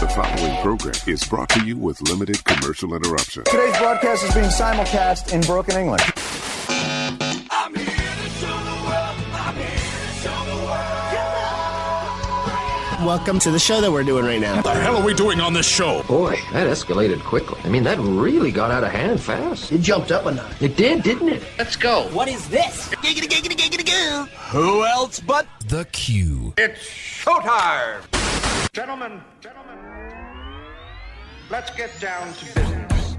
The following program is brought to you with limited commercial interruption. Today's broadcast is being simulcast in broken English. I'm here to show the world. I'm here to show the world. Welcome to the show that we're doing right now. What the hell are we doing on this show? Boy, that escalated quickly. I mean, that really got out of hand fast. It jumped up a notch. It did, didn't it? Let's go. What is this? Giggity, giggity, giggity, goo. Who else but The Q. it's showtime? Gentlemen, let's get down to business.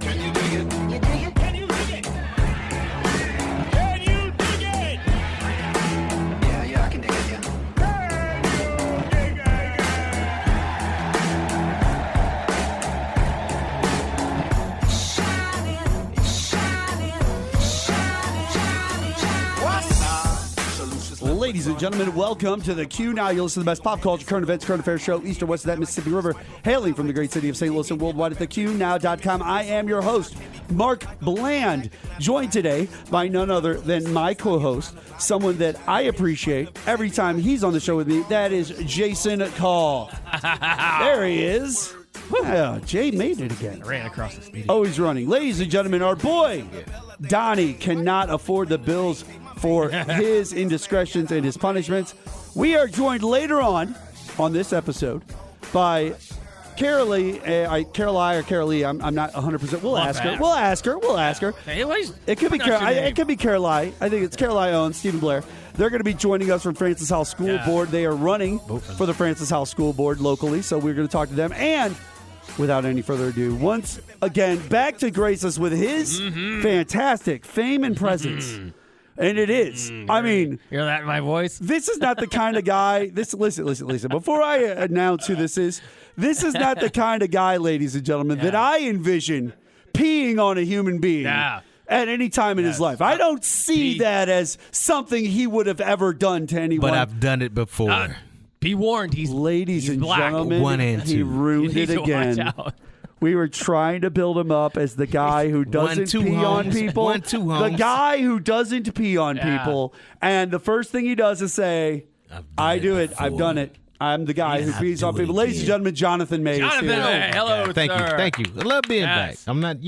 Can you dig it? Can you dig it? Can you dig it? Can you dig it? Yeah, I can dig it, yeah. Ladies and gentlemen, welcome to the QNow. You'll listen to the best pop culture, current events, current affairs show, east or west of that Mississippi River, hailing from the great city of St. Louis and worldwide at theqnow.com. I am your host, Mark Bland, joined today by none other than my co-host, someone that I appreciate every time he's on the show with me. That is Jason Call. There he is. Yeah, Jay made it again. Ran across the studio. Oh, he's running. Ladies and gentlemen, our boy, Donnie, cannot afford the bills for his indiscretions and his punishments. We are joined later on this episode by Carolee, I'm not 100%. We'll ask her. We'll ask her. It could be It could be Carolee. I think it's Carolee Owens, Stephen Blair. They're going to be joining us from Francis House School Board. They are running for the Francis House School Board locally, so we're going to talk to them. And without any further ado, once again, back to grace us with his fantastic fame and presence. And it is. I mean, hear that in my voice? This is not the kind of guy. Listen. Before I announce who this is not the kind of guy, ladies and gentlemen, that I envision peeing on a human being at any time in his life. I don't see that as something he would have ever done to anyone. But I've done it before. Be warned, he's black. Gentlemen, One and he two. ruined You it need to again. watch out. We were trying to build him up as the guy who doesn't pee on people. The guy who doesn't pee on people. And the first thing he does is say, I do it. I've done it. I'm the guy who pees on people. Ladies and gentlemen, Jonathan May is here. Hello, Thank sir. you. Thank you. I love being back. I'm not,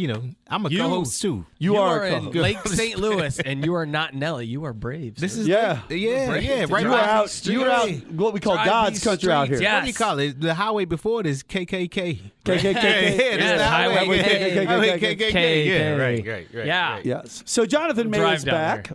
I'm a co-host too. You are a in co-host. Lake St. Louis, and you are not Nelly. You are Braves. This is Yeah. Right. You were out. out what we call Drive God's these country out here. streets, What do you call it? The highway before it is KKK. KKK. KKK. Yeah, right. Yeah. Yes. So Jonathan May Drive is down back.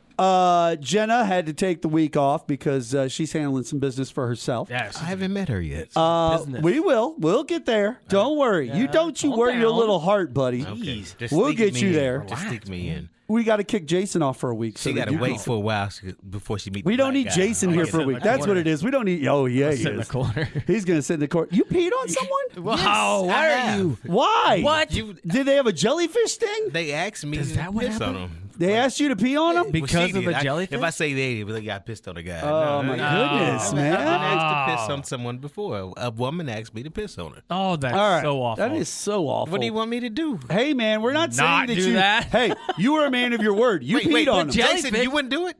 Jenna had to take the week off because she's handling some business for herself. Yes. I haven't met her yet. Business. We will. We'll get there. Don't worry. You don't calm worry your down. little heart, buddy. Okay. Just We'll stick get me you in. there. Just stick me in. We got to kick Jason off for a week. She so got that to you wait can- for a while before she meets. We don't need Jason here for a week. That's what it is. We don't need. Oh yeah, he Sit in the is. corner. He's gonna sit in the court. You peed on someone? Wow. Why are you? Why? What? Did they have a jellyfish sting? They asked me Is to that what piss on happened? them. They asked you to pee on them? Because Well, of she the did. jellyfish? If I say they got pissed on a guy. Oh my goodness, I've been man! asked to piss on someone before. A woman asked me to piss on her. Oh, that's All right, so awful. that is so awful. What do you want me to do? Hey man, we're not saying Not that do you. that? Hey, you were a man of your word. You peed on them. Jason, you wouldn't do it?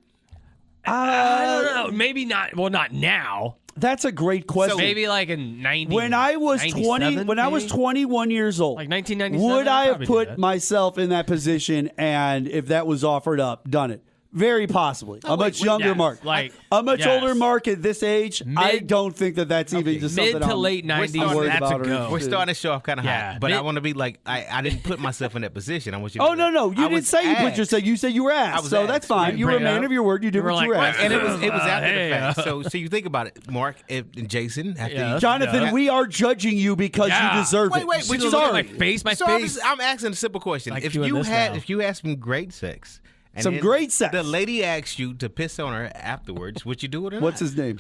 I don't know. Maybe not. Well, not now. That's a great question. Maybe like in 90. When I was 97, when I was maybe? 21 years old, Like 1997, would I I'd have probably do put that. myself in that position? And if that was offered up, done it? Very possibly. A much younger yes, Mark. like, a much yes. older Mark at this age, I Mid- don't think that that's even just mid something to I'm, late 90s, I'm worried that's a about. or go. We're interested in. starting to show off kind of Yeah. hot, but I want to be like, I didn't put myself in that position. I want you to Oh, no. You I didn't was say you put asked. yourself. You said you were asked. was So asked. that's fine. You You were a bring it man up. of your word. You did You were what you were like, asked. And it was after Hey, the fact. So you think about it, Mark and Jason. After Yeah. you, Jonathan, we are judging you because Yeah. you deserve it. Wait, Would you you look at sorry. my face? My so face. I'm asking a simple question. Like If doing you this had now. some great sex, and Some then great sex. the lady asked you to piss on her afterwards, would you do it or What's not? his name?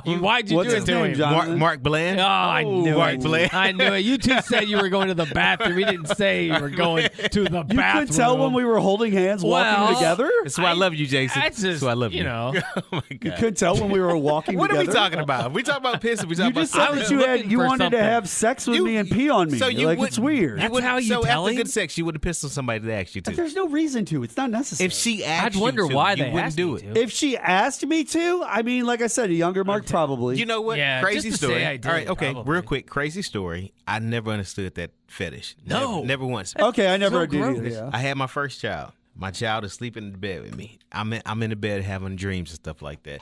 Why'd you What's do his it to name, him? Jonathan? Mark Bland? Oh, I knew Mark it. Bland. I knew it. You two said you were going to the bathroom. We didn't say you were going to the You bathroom. could tell when we were holding hands walking Well, together. That's why I love you, Jason. That's That's just, why I love you. you know. Oh my You God. couldn't tell when we were walking What together. are we talking about? We talking about pissing. We You talking just about said was that looking you for wanted to something. have sex with me and pee on me. So you like would, it's weird. That's how you so tell after him? good sex, you would have pissed on somebody that asked you to. There's no reason to. It's not necessary. If she asked I'd wonder you to, why you they wouldn't asked do me it. to. If she asked me to, I mean, like I said, A younger Mark, probably. You know what? Yeah, Crazy just to story. say I did, All right, okay, probably. real quick. Crazy story. I never understood that fetish. No. Never once. Okay, I never so did either. gross. Yeah. I had my first child. My child is sleeping in the bed with me. I'm in the bed having dreams and stuff like that.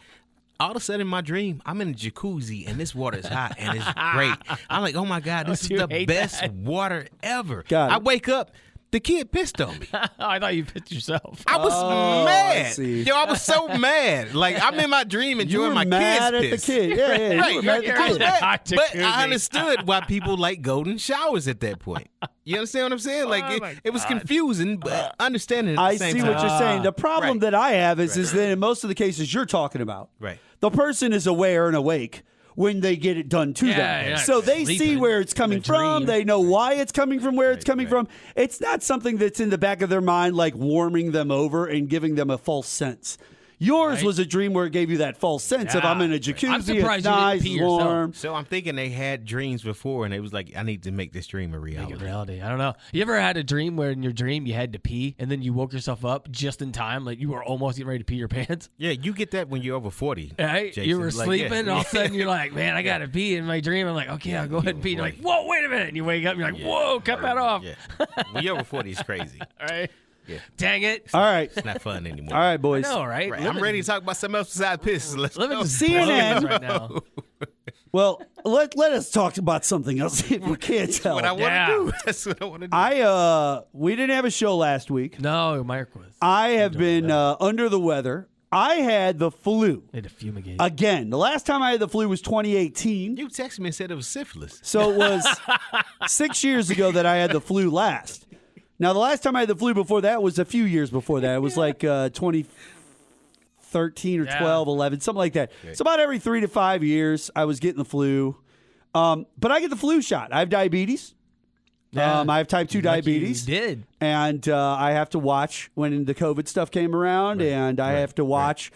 All of a sudden, in my dream, I'm in a jacuzzi and this water is hot and it's great. I'm like, oh my God, this is you the hate best that? water ever. Got it. I wake up, the kid pissed on me. I thought you picked yourself. I was I mad. see. Yo, I was so mad. Like, I'm in my dream You enjoying were my mad at kid's the piss. kid. Yeah, you Right, were mad you're at the in kid. the hot But I jacuzzi. understood why people like golden showers at that point. You understand what I'm saying? Like Oh my it was God. confusing, but understanding. At the I same see time. what you're saying. The problem Right. that I have is that in most of the cases you're talking about, Right. the person is aware and awake when they get it done to Yeah, them. you're not So they see sleeping where it's coming in a from. dream. They know why it's coming from, where it's coming right. from. It's not something that's in the back of their mind, like warming them over and giving them a false sense. Yours Right. was a dream where it gave you that false sense of Yeah. I'm in a I'm jacuzzi, surprised it's you didn't nice, pee yourself. warm. So I'm thinking they had dreams before, and it was like, I need to make this dream a Make reality. it reality. I don't know. You ever had a dream where in your dream you had to pee and then you woke yourself up just in time, like you were almost getting ready to pee your pants? Yeah, you get that when you're over 40. Right? Jason. You were Like, sleeping, yeah. and all of a sudden you're like, man, I got to pee in my dream. I'm like, okay, I'll go ahead and pee. And you're like, whoa, wait a minute. And you wake up and you're like, whoa, cut that off. Yeah. When you're over 40, it's crazy. All right. Yeah. Dang it. All right. It's not fun anymore. All right, boys. No, right? Right, I'm ready to talk about something else besides piss. Let's Living go. the CNN. right now. Well, let us talk about something else if we can't tell. What I want to Yeah. do. That's what I want to do. We didn't have a show last week. No, Mike was. I have been under the weather. I had the flu Need to fumigate. again. The last time I had the flu was 2018. You texted me and said it was syphilis. So it was 6 years ago that I had the flu last. Now, the last time I had the flu before that was a few years before that. It was like 2013 or Yeah. 12, 11, something like that. So about every 3 to 5 years, I was getting the flu. But I get the flu shot. I have diabetes. Yeah. I have type 2 diabetes. You did. And I have to watch when the COVID stuff came around, and I have to watch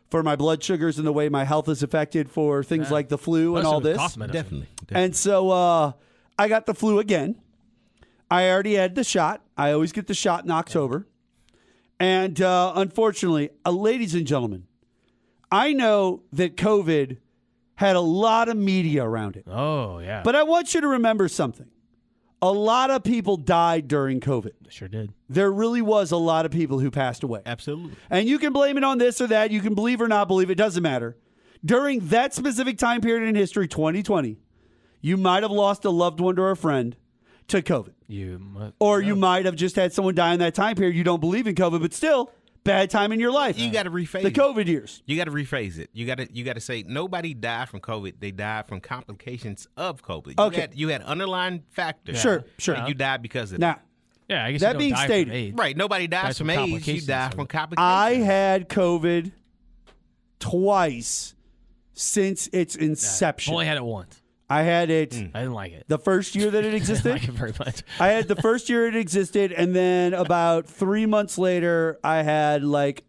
for my blood sugars and the way my health is affected for things like the flu and Especially all with this. cough medicine. Definitely. And so I got the flu again. I already had the shot. I always get the shot in October. And unfortunately, ladies and gentlemen, I know that COVID had a lot of media around it. Oh, yeah. But I want you to remember something. A lot of people died during COVID. Sure did. There really was a lot of people who passed away. Absolutely. And you can blame it on this or that. You can believe or not believe. It doesn't matter. During that specific time period in history, 2020, you might have lost a loved one or a friend to COVID. Or you might have just had someone die in that time period. You don't believe in COVID, but still, bad time in your life. You got to rephrase the it. COVID years. You got to rephrase it. You got to say nobody died from COVID. They died from complications of COVID. Okay. You had underlying factors. Sure. And you died because of Now, Yeah, I guess That you don't being die stated- from AIDS. Right. Nobody dies Dies from from AIDS. You complications die of from it. complications. I had COVID twice since its I've inception. only had it once. I had it I didn't like it. the first year that it I didn't existed. like it very much. I had the first year it existed, and then about 3 months later, I had like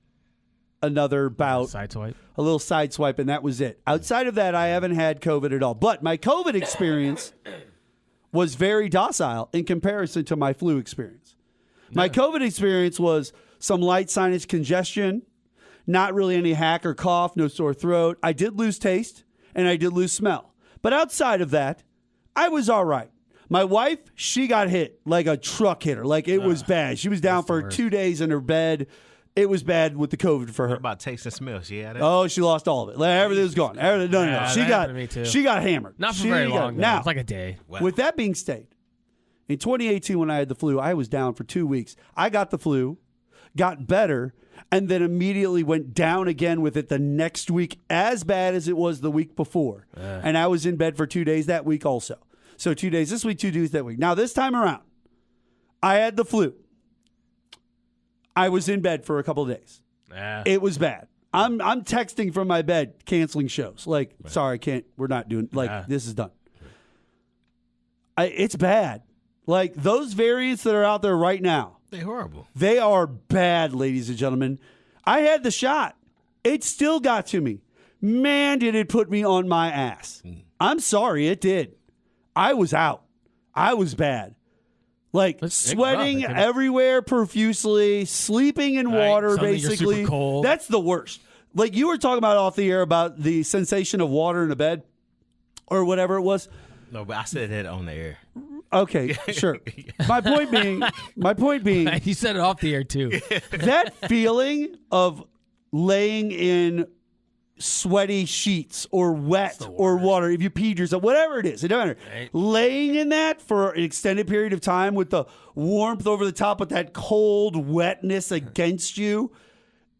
another bout, Sideswipe. a little side swipe, and that was it. Outside of that, I haven't had COVID at all. But my COVID experience was very docile in comparison to my flu experience. My COVID experience was some light sinus congestion, not really any hack or cough, no sore throat. I did lose taste, and I did lose smell. But outside of that, I was all right. My wife, she got hit like a truck hit her. Like it was bad. She was down for 2 days in her bed. It was bad with the COVID for her. What about taste and smell? She had it. Oh, she lost all of it. Like, everything was gone. Everything, no. Yeah, She that got happened to me too. she got hammered. Not for She very got- long, though. Now, It's like a day. with that being stated, in 2018 when I had the flu, I was down for 2 weeks. I got the flu, got better, and then immediately went down again with it the next week, as bad as it was the week before. And I was in bed for 2 days that week also. So 2 days this week, 2 days that week. Now, this time around, I had the flu. I was in bed for a couple of days. It was bad. I'm texting from my bed, canceling shows. Like, sorry, I can't. We're not doing. Like, this is done. It's bad. Like those variants that are out there right now, They're horrible. they are bad, ladies and gentlemen. I had the shot. It still got to me. Man, did it put me on my ass. I'm sorry, it did. I was out. I was bad. Like sweating everywhere profusely, sleeping in water, suddenly you're basically. super cold. That's the worst. like you were talking about off the air about the sensation of water in a bed or whatever it was. No, but I said that on the air. Okay, sure. My point being, You said it off the air too. that feeling of laying in sweaty sheets or wet or water, if you peed yourself, whatever it is, it doesn't matter. Right. Laying in that for an extended period of time with the warmth over the top with that cold wetness against you,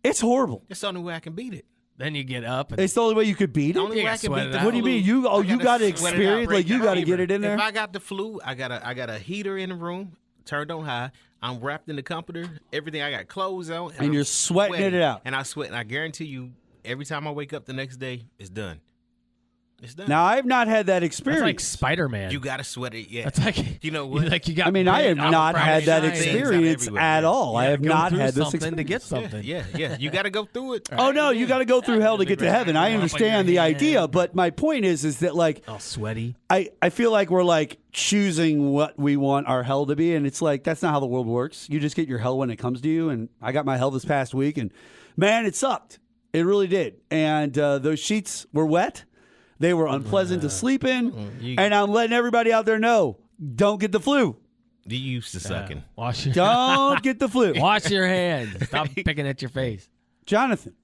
it's horrible. It's the only way I can beat it. Then you get up. And It's the only way you could beat The it. only way I can sweat beat it the What do you flu, mean? You I gotta got to sweat it out, experience, break like you that got to fever. get it in there. If I got the flu, I got a heater in the room, turned on high. I'm wrapped in the comforter, everything. I got clothes on, And you're I'm sweating it out. And I sweat, and I guarantee you, every time I wake up the next day, it's done. It's done. Now I've not had that that's experience. like you Spider-Man. got to sweat it. Yeah, That's like you know what? Like you got. I mean, I have bit not out had from that the shine. experience everywhere. at all. I You have gotta go not through had this something to experience. get something. Yeah. You got to go through it. Oh no, you got to go through hell to get to heaven. I understand the idea, but my point is that like All sweaty. I feel like we're like choosing what we want our hell to be, and it's like that's not how the world works. You just get your hell when it comes to you, and I got my hell this past week, and man, it sucked. It really did. And those sheets were wet. They were unpleasant to sleep in, and I'm letting everybody out there know: don't get the flu. You used to sucking. Wash your Don't get the flu. wash your hands. Stop picking at your face. Jonathan,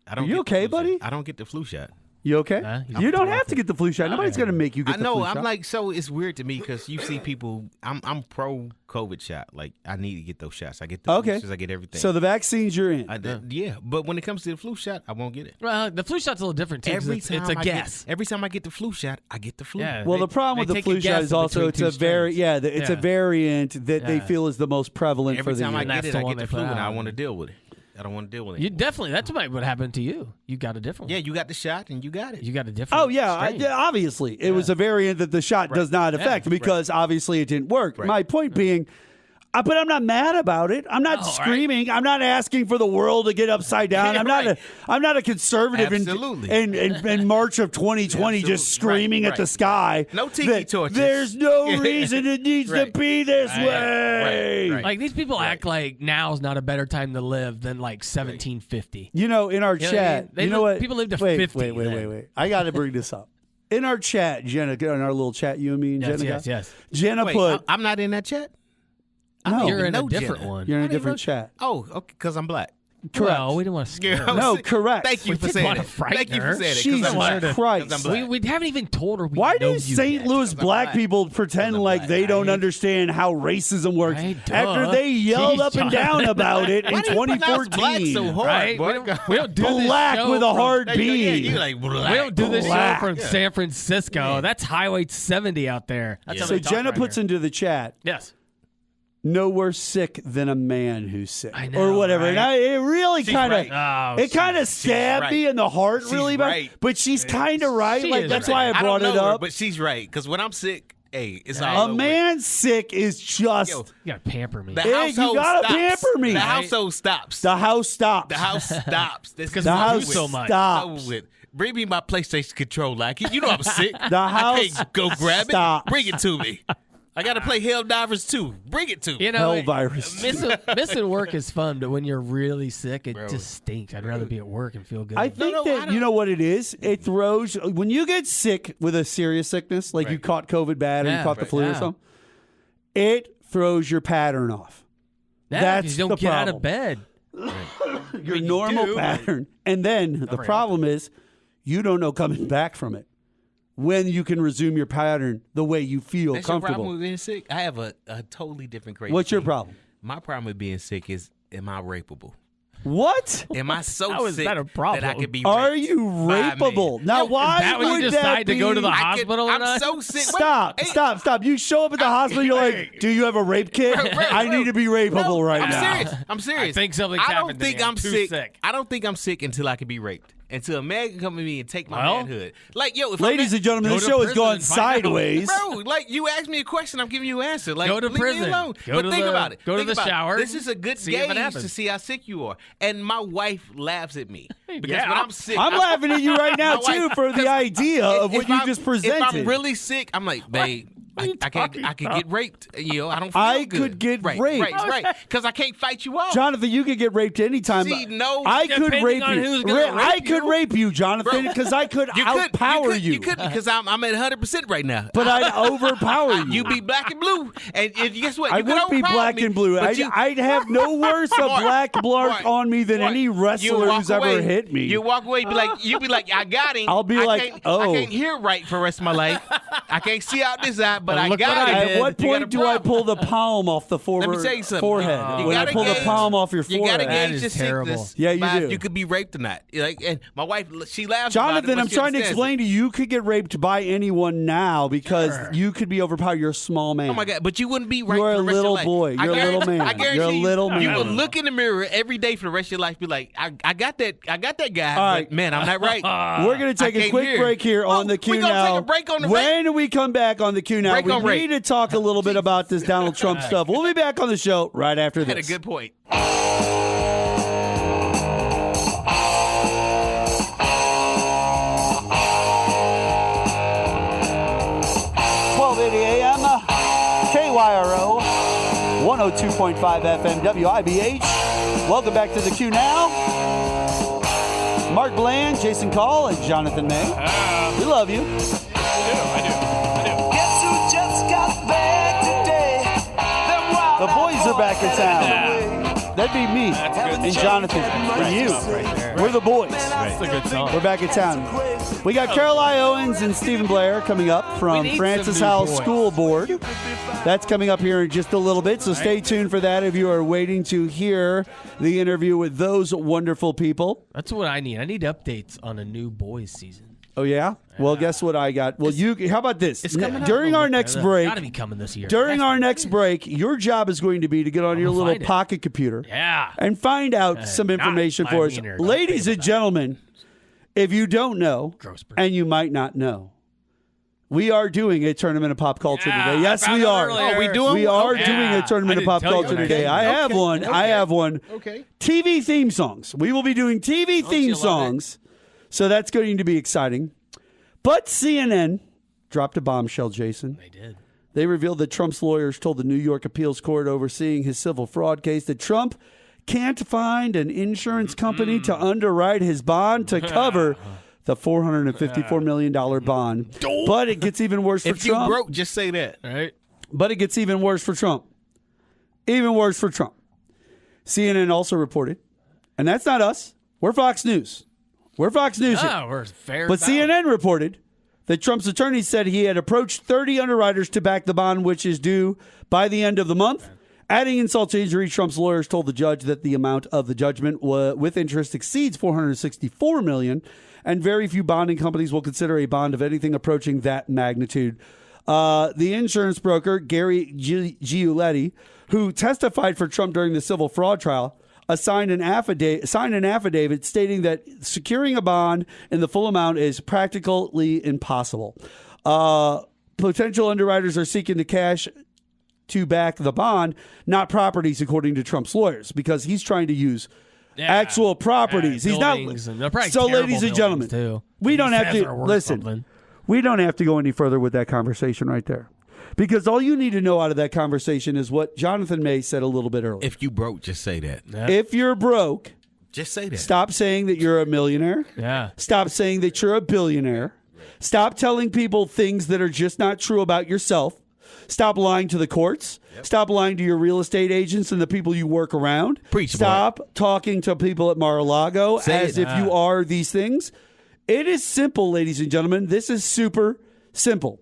I don't Are you get the okay, flu buddy? shot. I don't get the flu shot. you okay? Huh? You don't have to get the flu shot. Nobody's going to make you get I the know. flu I'm shot. like, so it's weird to me because you see people. I'm pro COVID shot. Like I need to get those shots. I get the Okay. boosters, I get everything. So the vaccines you're in. yeah, but when it comes to the flu shot, I won't get it. Well, the flu shot's a little different too. 'cause it's a guess. Every time I get the flu shot, I get the flu. Yeah. Well, They- the problem they with the take flu a shot guess is also between it's two a very strains. it's a variant that they Yeah. feel is the most prevalent Every for the time I year. get That's it, the I one get the they flu, put and I out. want to deal with it. I don't want to deal with it. You definitely. That's what happened to you. You got a different one. Yeah, you got the shot and you got it. You got a different. Oh yeah, strain. yeah, obviously it was a variant that the shot does not affect because obviously it didn't work. My point being, but I'm not mad about it. I'm not screaming. I'm not asking for the world to get upside down. Yeah, I'm not a conservative Absolutely. in March of 2020 just Absolutely. screaming at Right. the sky. No tiki torches. There's no reason it needs to Right. be this way. Right. Like these people act like now's not a better time to live than like 1750. You know, in our You know what I chat, mean? They you know live- what? people live to wait, 50 Wait. then. I got to bring this up. In our chat, Jenna, in our little chat, you and me and Yes, Jenna. yes, got, yes. Jenna Wait, put. I'm not in that chat. No, You're in a know different Jenna. one. You're in a I didn't different know- chat. Oh, okay, because I'm black. Correct. Well, we didn't want to scare her. No, correct. Thank you We for didn't saying wanna it. frighten Thank you her. for saying it. 'cause Jesus I'm black. 'Cause Christ. I'm black. We haven't even told her we Why know do you St. yet. Louis Because I'm black black. people pretend I'm like black. they don't Right. understand how racism works Right, duh. after they yelled Jeez, up and John. down about it in Why do you pronounce 2014? black so hard? Right? boy? We don't do this Black show with a from- hard There you go. Yeah, B. you like black. We don't do this Black. show from San Francisco. That's Highway 70 out there. That's how So they talk Jenna right puts here. into the chat, Yes. no worse sick than a man who's sick, I know, or whatever. right? And it really She's kind of, right. Oh, it kind of stabbed right. me in the heart, She's really bad. right. But she's kind of right. She Like is that's right. why I brought don't it know her, up. but she's right. Because when I'm sick, hey, it's A all A over. man sick is just Yo, You gotta pamper me. the Hey, you household gotta stops. pamper me. The Right. household stops. the house stops. The house stops. Because The we do house so much. stops. So with. Bring me my PlayStation controller. You know I'm sick. The house I can't go grab stops. it. Bring it to me. I got to play Helldivers 2. Bring it to me. You know, Hell virus. missing work is fun, but when you're really sick, it just stinks. I'd rather be at work and feel good. I think I that don't- you know what it is. It throws when you get sick with a serious sickness, like you caught COVID bad or you Yeah, caught the flu or yeah. something. It throws your pattern off. Yeah, that's you don't the get out of problem. bed. Your normal pattern, and then the problem is you don't know coming back from it when you can resume your pattern the way you feel That's your comfortable. problem with being sick? I have a totally different crazy What's your thing. problem? My problem with being sick is, am I rapeable? What? Am I so How is sick that a problem? that I could be Are raped you by a man? rapeable? Now, Yo, why Is that when would you that decide to go to the be- hospital or I'm not? so sick. Stop, Wait, hey, stop. You show up at the hospital, you're like, do you have a rape kit? I need to be rapeable no, right I'm now. serious. I'm serious. I think something's I don't happened to think me. I'm I'm too sick. sick. I don't think I'm sick until I can be raped. Until a man can come to me and take my Well, manhood. Like, yo, if Ladies I'm and gentlemen, Go this to show has prison gone and find out. sideways. Bro, like you asked me a question, I'm giving you an answer. Like, Go to leave prison. me alone. Go but to think the- about it. go to Think the about it. shower. This is a good See if it gauge happens. to see how sick you are. And my wife laughs at me because Yeah. when I'm sick, I'm laughing at you right now, my wife- too, for the because idea of what if you I'm- just If presented. I'm really sick, I'm like, babe, I could get raped. You know, I don't feel I good. could get right, raped. Right. Because I can't fight you off. Jonathan, you could get raped anytime. See, no. I could Depending rape on you. who's gonna rape I could you. rape you, Jonathan, because I could outpower you. You could because I'm at 100% right now. But I'd overpower you. You'd be black and blue, and guess what? I You could would be overpower black me, and blue. but you- I'd have no worse of Mark, black blood Mark, on me than Mark, any you wrestler walk who's ever away, hit me. You walk away, you'd be like, I got him. I'll be I like, can't, oh. I can't hear right for the rest of my life. I can't see out this eye, but I look got what it. I At did. what You got a point do I problem. pull the palm off the Let me tell you something. forehead? You When I gotta pull the gauge- palm off your You forehead. gotta That gauge is the terrible. sickness. Yeah, you by do. if you could be raped or not. Like, and my wife, she laughs about it, Jonathan, but I'm she trying to understands explain it. to you, you could get raped by anyone now because you could be overpowered. You're a small man. Oh my God! But you wouldn't be right. You are for a the rest little of your life. boy. I You're a little guarantee- man. I guarantee You're a little You man. will look in the mirror every day for the rest of your life. Be like, I got that guy. All right. But man, I'm not right. We're going to take I a can't quick hear. break here on the Q We're gonna Now. take a break on the when we come back on the Q Now, Break we on need rape. to talk a little bit about this Donald Trump stuff. We'll be back on the show right after Had a this. good point. 12:80 a.m. KYRO 102.5 FM WIBH. Welcome back to the Q Now. Mark Bland, Jason Call, and Jonathan May. We love you. I do. Guess who just got back today? Them wild The boys are back in town. Yeah. That'd be me and Jonathan and you. Right there. We're the boys. That's a good song. We're back in town. We got Caroline Owens and Stephen Blair coming up We from need Francis some new Howell boys. School Board. That's coming up here in just a little bit, so stay tuned for that if you are waiting to hear the interview with those wonderful people. That's what I need. I need updates on a new boys season. Oh, yeah? Well, guess what I got? Well, how about this? It's coming During up. our next break, Got to be coming this year. during Has our to be. next break, your job is going to be to get on your gonna little find it. pocket computer. Yeah. And find out some not information my for us. wiener. Don't Ladies pay and for that. gentlemen, if you don't know, Gross person. and you might not know, we are doing a tournament of pop culture Yeah, today. Yes, I found we out are. earlier. Oh, we doing We are Okay. doing a Yeah. tournament I of pop didn't tell you culture that. today. I have one. I have one. Okay. TV theme songs. We will be doing TV theme you love songs. So that's going to be exciting. But CNN dropped a bombshell, Jason. They did. They revealed that Trump's lawyers told the New York appeals court overseeing his civil fraud case that Trump can't find an insurance company to underwrite his bond to cover the $454 million bond. But it gets even worse for If you Trump. broke, just say that. All right. But it gets even worse for Trump. Even worse for Trump. CNN also reported, and that's not us. We're Fox News. We're Fox News here. Oh, we're fair. But about it. CNN reported that Trump's attorney said he had approached 30 underwriters to back the bond, which is due by the end of the month. Adding insult to injury, Trump's lawyers told the judge that the amount of the judgment with interest exceeds $464 million, and very few bonding companies will consider a bond of anything approaching that magnitude. The insurance broker, Gary Giuletti, who testified for Trump during the civil fraud trial, signed an affidavit stating that securing a bond in the full amount is practically impossible. Potential underwriters are seeking the cash to back the bond, not properties, according to Trump's lawyers, because he's trying to use actual properties. He's not. buildings, and they're probably So, terrible ladies and buildings, gentlemen, too. we don't He have says to they're worth listen. something. We don't have to go any further with that conversation right there. Because all you need to know out of that conversation is what Jonathan May said a little bit earlier. If you broke, just say that. If you're broke, Just say that. stop saying that you're a millionaire. Yeah. Stop saying that you're a billionaire. Stop telling people things that are just not true about yourself. Stop lying to the courts. Stop lying to your real estate agents and the people you work around. Preach, Stop talking to people at Mar-a-Lago Say as it. if you are these things. It is simple, ladies and gentlemen. This is super simple.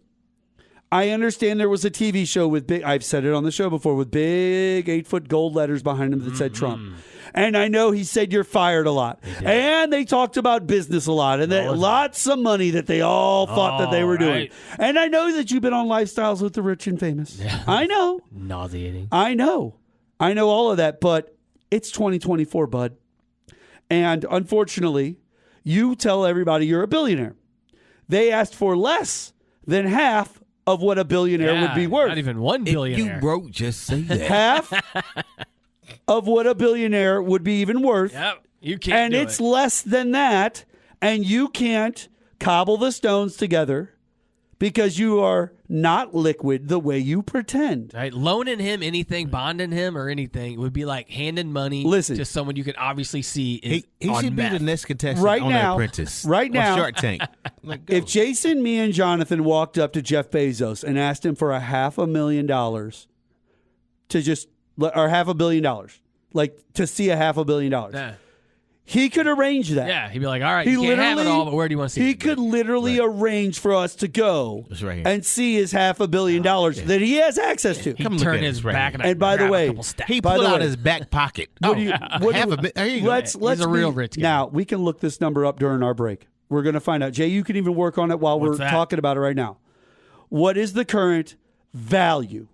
I understand there was a TV show with big, I've said it on the show before, with big 8-foot gold letters behind him that said Trump. And I know he said you're fired a lot. And they talked about business a lot and that lots of money that they all thought that they were doing. right. And I know that you've been on Lifestyles with the Rich and Famous. I know. Nauseating. I know all of that, but it's 2024, bud. And unfortunately, you tell everybody you're a billionaire. They asked for less than half of what a billionaire would be worth. Not even $1 If billion. you broke, just say that. Half of what a billionaire would be even worth. Yep. You can't. And do it's it. less than that, and you can't cobble the stones together because you are not liquid the way you pretend. Right, loaning him anything, bonding him or anything would be like handing money to someone you could obviously see is he on should meth. be the next contestant Right on now- The Apprentice. right or now- Shark Tank. Like, go. If Jason, me, and Jonathan walked up to Jeff Bezos and asked him for $500,000 to just, or $500 million, like to see $500 million, Yeah. he could arrange that. Yeah, he'd be like, all right, you can't have it all, but where do you want to see He it? could literally arrange for us to go It's right here. and see his $500 million that he has access to. He'd Come look turn at his this right back here. and, And by the grab a way, couple stacks. He By pulled the out way- his back pocket. What do you- what do half you- a bit. There you go. Let's He's a real rich guy. Now, we can look this number up during our break. We're going to find out. Jay, you can even work on it while What's we're that? talking about it right now. What is the current value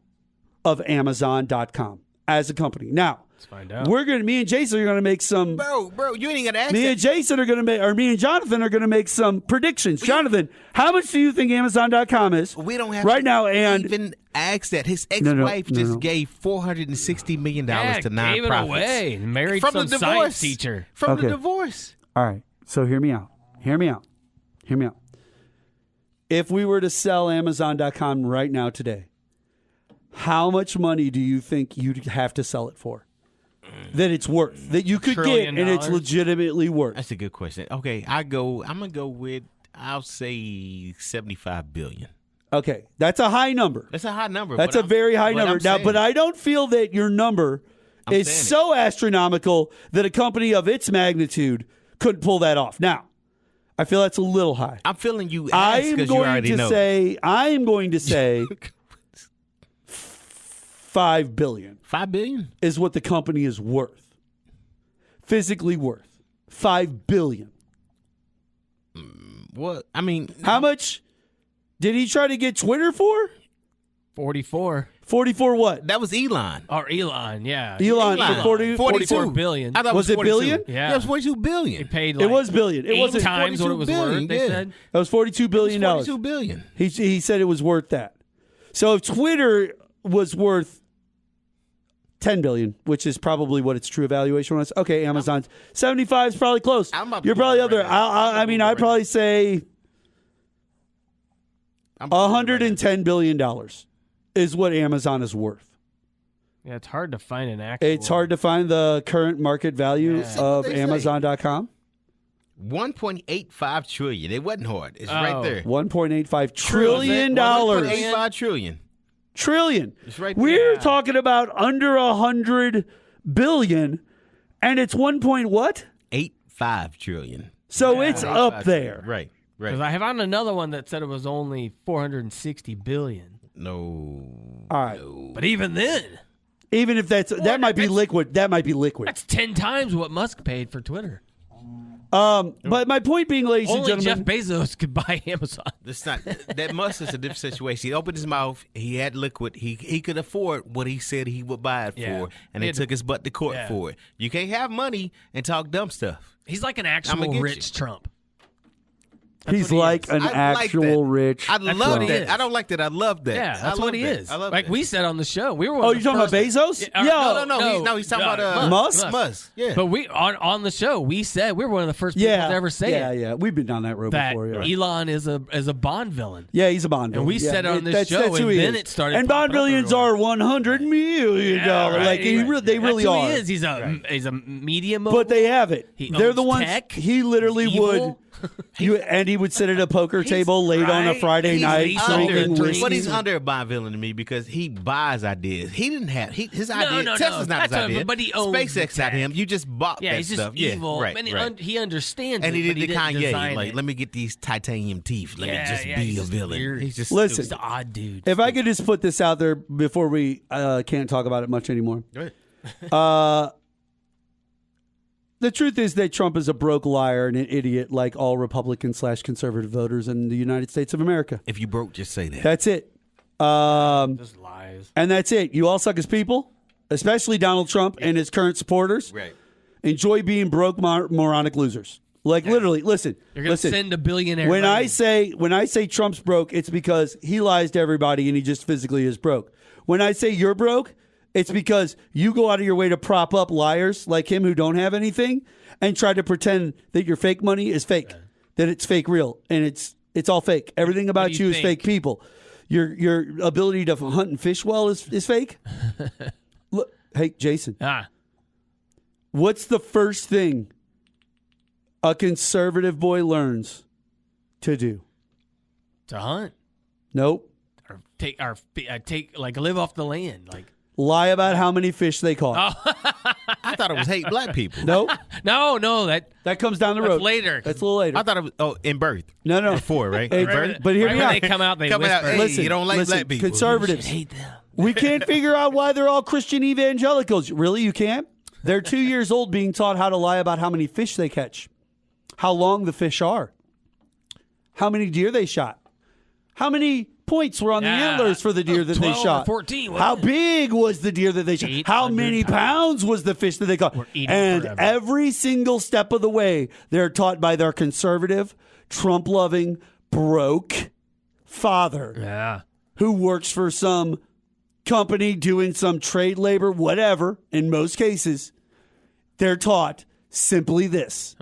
of Amazon.com as a company? Now, Let's find out. me and Jason are going to make some. Bro, you ain't got to ask Me that. and Jason are going to make, or me and Jonathan are going to make some predictions. Jonathan, how much do you think Amazon.com is? We don't have right to now, and even ask that. His No, ex-wife no, just no. gave $460 million Yeah, to gave it nonprofits. away. Married From some the science divorce teacher. From Okay. the divorce. all right. So hear me out. Hear me out. Hear me out. If we were to sell Amazon.com right now today, how much money do you think you'd have to sell it for? That it's worth, that you could get, $1 and it's trillion? legitimately worth. That's a good question. Okay, I'm gonna go with, I'll say $75 billion. Okay, that's a high number. That's a high number. That's but a very high but number. I'm Now, saying- but I don't feel that your number I'm is saying it. so astronomical that a company of its magnitude couldn't pull that off. Now, I feel that's a little high. I'm feeling you I ask am because you going already to know. say $5 billion $5 billion? is what the company is worth, physically worth. $5 billion. What? I mean, How much did he try to get Twitter for? 44. 44 what? that was Elon. Or Elon, yeah. Elon Elon. for 40, 44 billion. I thought Was it it 42. billion? Yeah. it was 42 He billion. paid like It was billion. It 8 wasn't times what it was 42 worth, they billion, said. That was $42 billion. 42 billion. He said it was worth that. So if Twitter was worth $10 billion, which is probably what its true evaluation was. Okay, Amazon's 75 is probably close. I'm about to You're probably Google up there. right now. I mean, I'd probably say $110 billion is what Amazon is worth. Yeah, it's hard to find an actual. It's hard to find the current market value Yeah. of What they say. Amazon.com. 1.85 trillion. It wasn't hard. It's right Oh. there. $1.85 trillion. 1.85 trillion. Trillion. It's right there. We're talking about under 100 billion, and it's 1 point what? 85 trillion. So it's up 85 there. trillion. Right. Because Right. I found another one that said it was only 460 billion. No. All right. But even then, Even if that might be liquid. That might be liquid. that's 10 times what Musk paid for Twitter. But my point being, ladies and Only Jeff gentlemen, Bezos could buy Amazon. That's not that Musk is a different situation. He opened his mouth. He had liquid. He could afford what he said he would buy it Yeah. for, and He he had took to- his butt to court Yeah. for it. You can't have money and talk dumb stuff. He's like an I'ma actual get rich you. Trump. he's what he like is. an I like actual that. rich. I That's love what he that. is. I don't like that. I love that. Yeah, I that's love what he that. is. I love like that. we said on the show, we were. Oh, one you of the talking about first- Bezos? Yeah, Yo. No, he's talking about Musk? Yeah. But we on the show we said we were one of the first people Yeah. to ever say Yeah. We've been down that road that before. Yeah. Elon is a Bond villain. Yeah, he's a Bond And villain. we Yeah, said it on this that's show, who and he then is. it started And Bond popping up billions everywhere. are $100 million. right. Like they really That's are. Who he is. He's a media mogul. But they have it. He They're owns the ones. tech. He literally He's would. evil. And he would sit at a poker table late on a right. Friday He's night under drinking the whiskey. But he's under a Bond villain to me because he buys ideas. He didn't have his idea. no. Tesla's not his That's idea. but he owns SpaceX the not tech. him. You just bought Yeah, that he's just stuff. evil. Yeah, right, and right. he understands And it, he but did the didn't design Kanye. Like, it. let me get these titanium teeth. Let me just be he's a just villain. weird. He's just Listen. He's an odd dude. If I could just put this out there before we can't talk about it much anymore. Go ahead. The truth is that Trump is a broke liar and an idiot like all Republican/conservative voters in the United States of America. If you broke, just say that. That's it. just lies. And that's it. You all suck as people, especially Donald Trump and his current supporters. Right. Enjoy being broke, moronic losers. Like literally, listen. You're gonna send a billionaire. When money. I say Trump's broke, it's because he lies to everybody and he just physically is broke. When I say you're broke, it's because you go out of your way to prop up liars like him who don't have anything and try to pretend that your fake money is fake, that it's fake real, and it's It's all fake. Everything about do you you is think? fake. People, your ability to hunt and fish well is fake. Look, hey, Jason, what's the first thing a conservative boy learns to do? To hunt. Nope. Or take like live off the land. Like Lie about how many fish they caught. I thought it was hate black people. Nope. no, That comes down the that's road. later. That's a little later. I thought it was in birth. No. Before, right? Hey, In birth? but hear right me when out. they come out, they Coming out, whisper. hey, Listen, you don't like listen, black people. conservatives. Hate them. We can't figure out why they're all Christian evangelicals. Really, you can't? They're 2 years old being taught how to lie about how many fish they catch, how long the fish are, how many deer they shot, how many points were on the antlers for the deer that they 12 or shot, 14, how wasn't it? big was the deer that they shot, how 800 many pounds was the fish that they caught. We're eating And forever. every single step of the way, they're taught by their conservative, Trump-loving, broke father Yeah. who works for some company doing some trade labor, whatever, in most cases, they're taught simply this.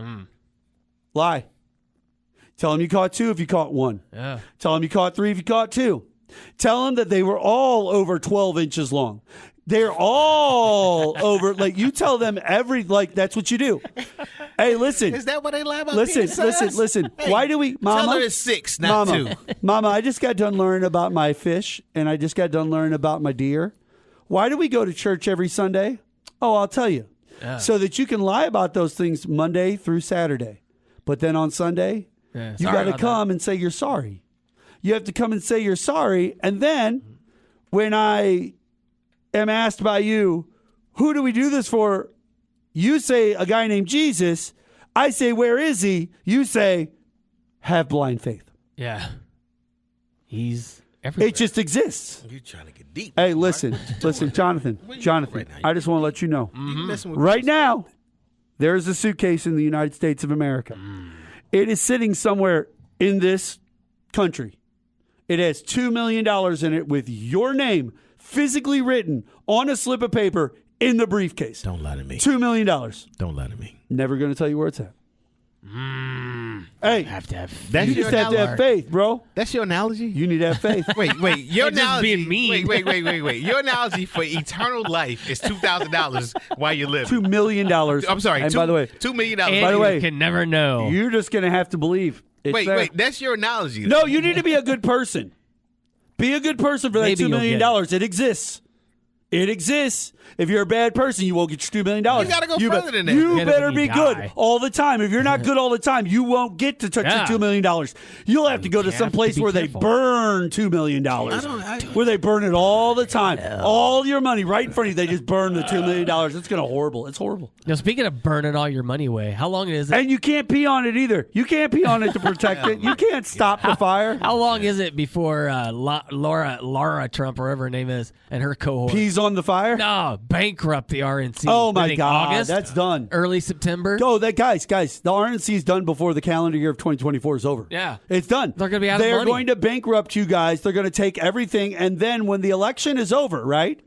Lie. Tell them you caught 2 if you caught 1. Yeah. Tell them you caught 3 if you caught 2. Tell them that they were all over 12 inches long. They're all over, like, you tell them that's what you do. Hey, listen. Is that what they lie about? Listen. Hey, Why do we, Mama? Tell her it's 6, not Mama, 2. Mama, I just got done learning about my fish, and I just got done learning about my deer. Why do we go to church every Sunday? Oh, I'll tell you. So that you can lie about those things Monday through Saturday. But then on Sunday, Yeah, you sorry got to about come and say you're sorry. You have to come and say you're sorry. And then when I am asked by you, who do we do this for? You say a guy named Jesus. I say, where is he? You say, have blind faith. Yeah. He's everywhere. It just exists. You're trying to get deep. Hey, listen, Jonathan, right now? I just want to let you know. You messing with Right now, there is a suitcase in the United States of America. It is sitting somewhere in this country. It has $2 million in it with your name physically written on a slip of paper in the briefcase. Don't lie to me. $2 million. Don't lie to me. Never going to tell you where it's at. Hey, have to have. That's you your just have to have analogy. faith, bro. That's your analogy? You need to have faith. Wait. Your You're just analogy. being mean. Wait. Your analogy for eternal life is $2,000 while you're living. $2 million. I'm sorry. And by the way, $2 million. And By the you way, can never know. you're just going to have to believe. It's there. Wait. That's your analogy. No, you need to be a good person. Be a good person for that Maybe $2 you'll million. get It exists. It exists. If you're a bad person, you won't get your $2 million. You gotta go further than that. You Get it better when be you good die. all the time. If you're not good all the time, you won't get to touch Yeah. your $2 million. You'll have to go to have some to place be where careful. they burn $2 million. Where they burn it all the time. All your money right in front of you. They just burn the $2 million. It's gonna horrible. It's horrible. Now, speaking of burning all your money away, how long is it? And you can't pee on it either. You can't pee on it to protect it. You can't stop the fire. How long is it before Laura Trump, or whatever her name is, and her cohort Peas on the fire? no bankrupt the RNC? Oh I my think God, August, that's done. early September. Oh, that guys, the RNC is done before the calendar year of 2024 is over. Yeah. It's done. They're gonna be out of They're money. going to bankrupt you guys. They're going to take everything, and then when the election is over, right?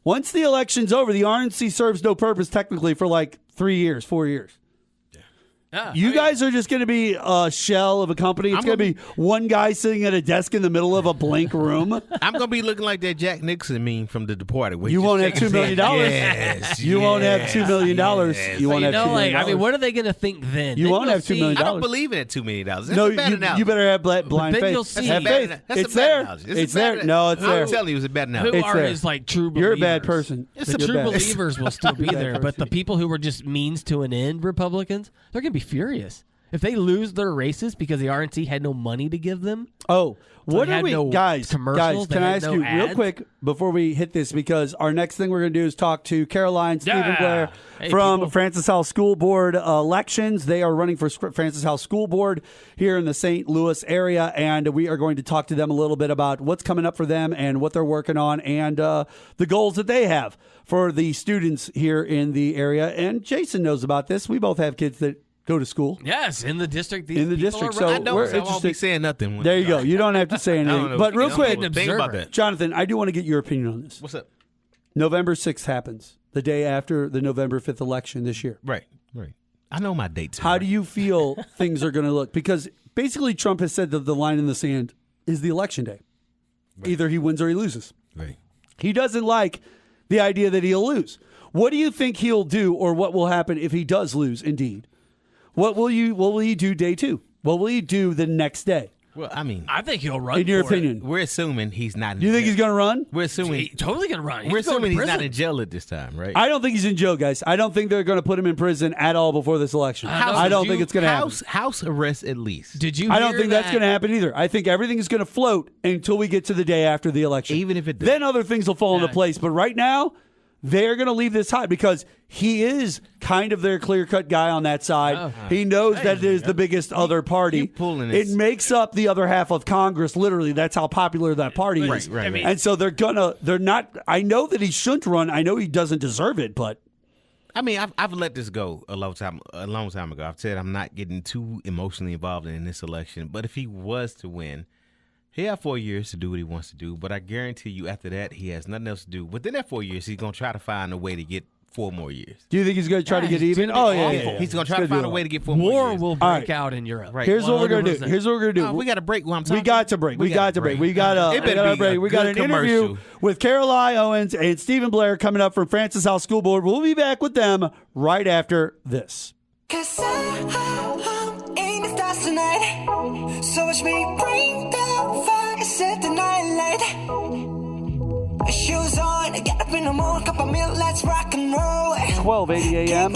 Once the election's over, the RNC serves no purpose technically for like 3 years, 4 years. Yeah. You guys are just going to be a shell of a company. It's going to be one guy sitting at a desk in the middle of a blank room. I'm going to be looking like that Jack Nixon meme from The Departed. where You he won't just have $2 million. Yes, You won't have $2 million. yes. You won't have $2 million. I mean, what are they going to think then? You Then won't you'll have $2 see- million. I don't believe in that $2 million. That's No, a bad analogy. you better have blind then faith. you'll see. Have That's a faith. bad- that's a It's bad there. analogy. It's a bad there. analogy. No, it's there. I'm telling you, it's a bad Who analogy. It's are there. his like true believers? You're a bad person. The You're true bad. believers will still be You're a bad there, but the person. people who were just means to an end, Republicans, they're going to be furious. If they lose their races because the RNC had no money to give them, What they are had we, no guys? commercials, they Can I had ask no you real ads? quick before we hit this? Because our next thing we're going to do is talk to Caroline Stephen Yeah. Blair Hey, from people. Francis House School Board elections. They are running for Francis House School Board here in the St. Louis area, and we are going to talk to them a little bit about what's coming up for them and what they're working on, and the goals that they have for the students here in the area. And Jason knows about this. We both have kids that go to school. yes, in the district, these In the people district, are so running. I know, we're so I won't be interested- saying nothing. when- There you go. You don't have to say I don't anything. know. But real You quick, know, think about that. Jonathan, I do want to get your opinion on this. What's up? November 6th happens, the day after the November 5th election this year. Right. I know my dates. How do you feel things are going to look? Because basically Trump has said that the line in the sand is the election day. Right. Either he wins or he loses. Right. He doesn't like the idea that he'll lose. What do you think he'll do, or what will happen if he does lose indeed? What will he do day 2? What will he do the next day? Well, I mean, I think he'll run. In your for opinion, it. we're assuming he's not. Do you think he's going to run? We're assuming He's totally going to run. we're He's going assuming to he's not prison. in jail at this time, right? I don't think he's in jail, guys. I don't think they're going to put him in prison at all before this election. I don't think it's going to happen. House arrest at least. Did you? I don't hear think that's that- going to happen either. I think everything is going to float until we get to the day after the election. Even if it does. Then other things will fall into place. But right now, they're going to leave this hot because he is kind of their clear-cut guy on that side. He knows that it is the biggest other party. pulling It this. makes up the other half of Congress, literally. That's how popular that party is. Right. And so they're not, I know that he shouldn't run. I know he doesn't deserve it, but. I mean, I've let this go a long time ago. I've said I'm not getting too emotionally involved in this election. But if he was to win, he had 4 years to do what he wants to do. But I guarantee you, after that, he has nothing else to do. Within that 4 years, he's going to try to find a way to get 4 more years. Do you think he's going to try to get he's even? gonna Oh, be yeah, awful. yeah. He's going to try to find a way to get 4 more War years. will All break out in Europe. Right. Here's what we're going to do. 100%. Here's what we're going to do. We got a break. While I'm talking. We got to break. We got to break. We got It better to be break. a We got good an interview commercial. with Caroline Owens and Stephen Blair coming up from Francis House School Board. We'll be back with them right after this. 'Cause I'm in the stars tonight. So watch me bring the fire, set the night light. Shoes on, get up in the morning, cup of milk, let's rock and roll. 1280 a.m.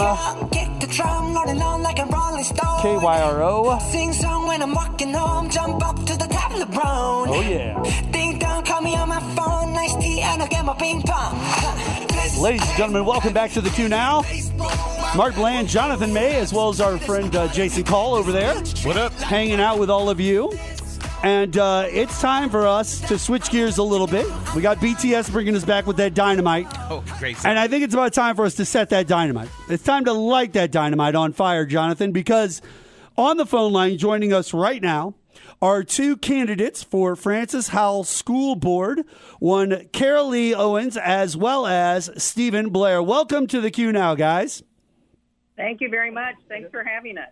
Kick the drum, rolling on like a rolling stone. KYRO. Sing song when I'm walking home, jump up to the top of the brown. Oh, yeah. Ding dong, call me on my phone, nice tea, and I'll get my ping pong. Ladies and gentlemen, welcome back to the QNow. Mark Bland, Jonathan May, as well as our friend Jason Call over there. What up? Hanging out with all of you. And it's time for us to switch gears a little bit. We got BTS bringing us back with that dynamite. Oh, great. And I think it's about time for us to set that dynamite. It's time to light that dynamite on fire, Jonathan, because on the phone line joining us right now are 2 candidates for Francis Howell School Board, one Carol Lee Owens as well as Stephen Blair. Welcome to the QNow, guys. Thank you very much. Thanks for having us.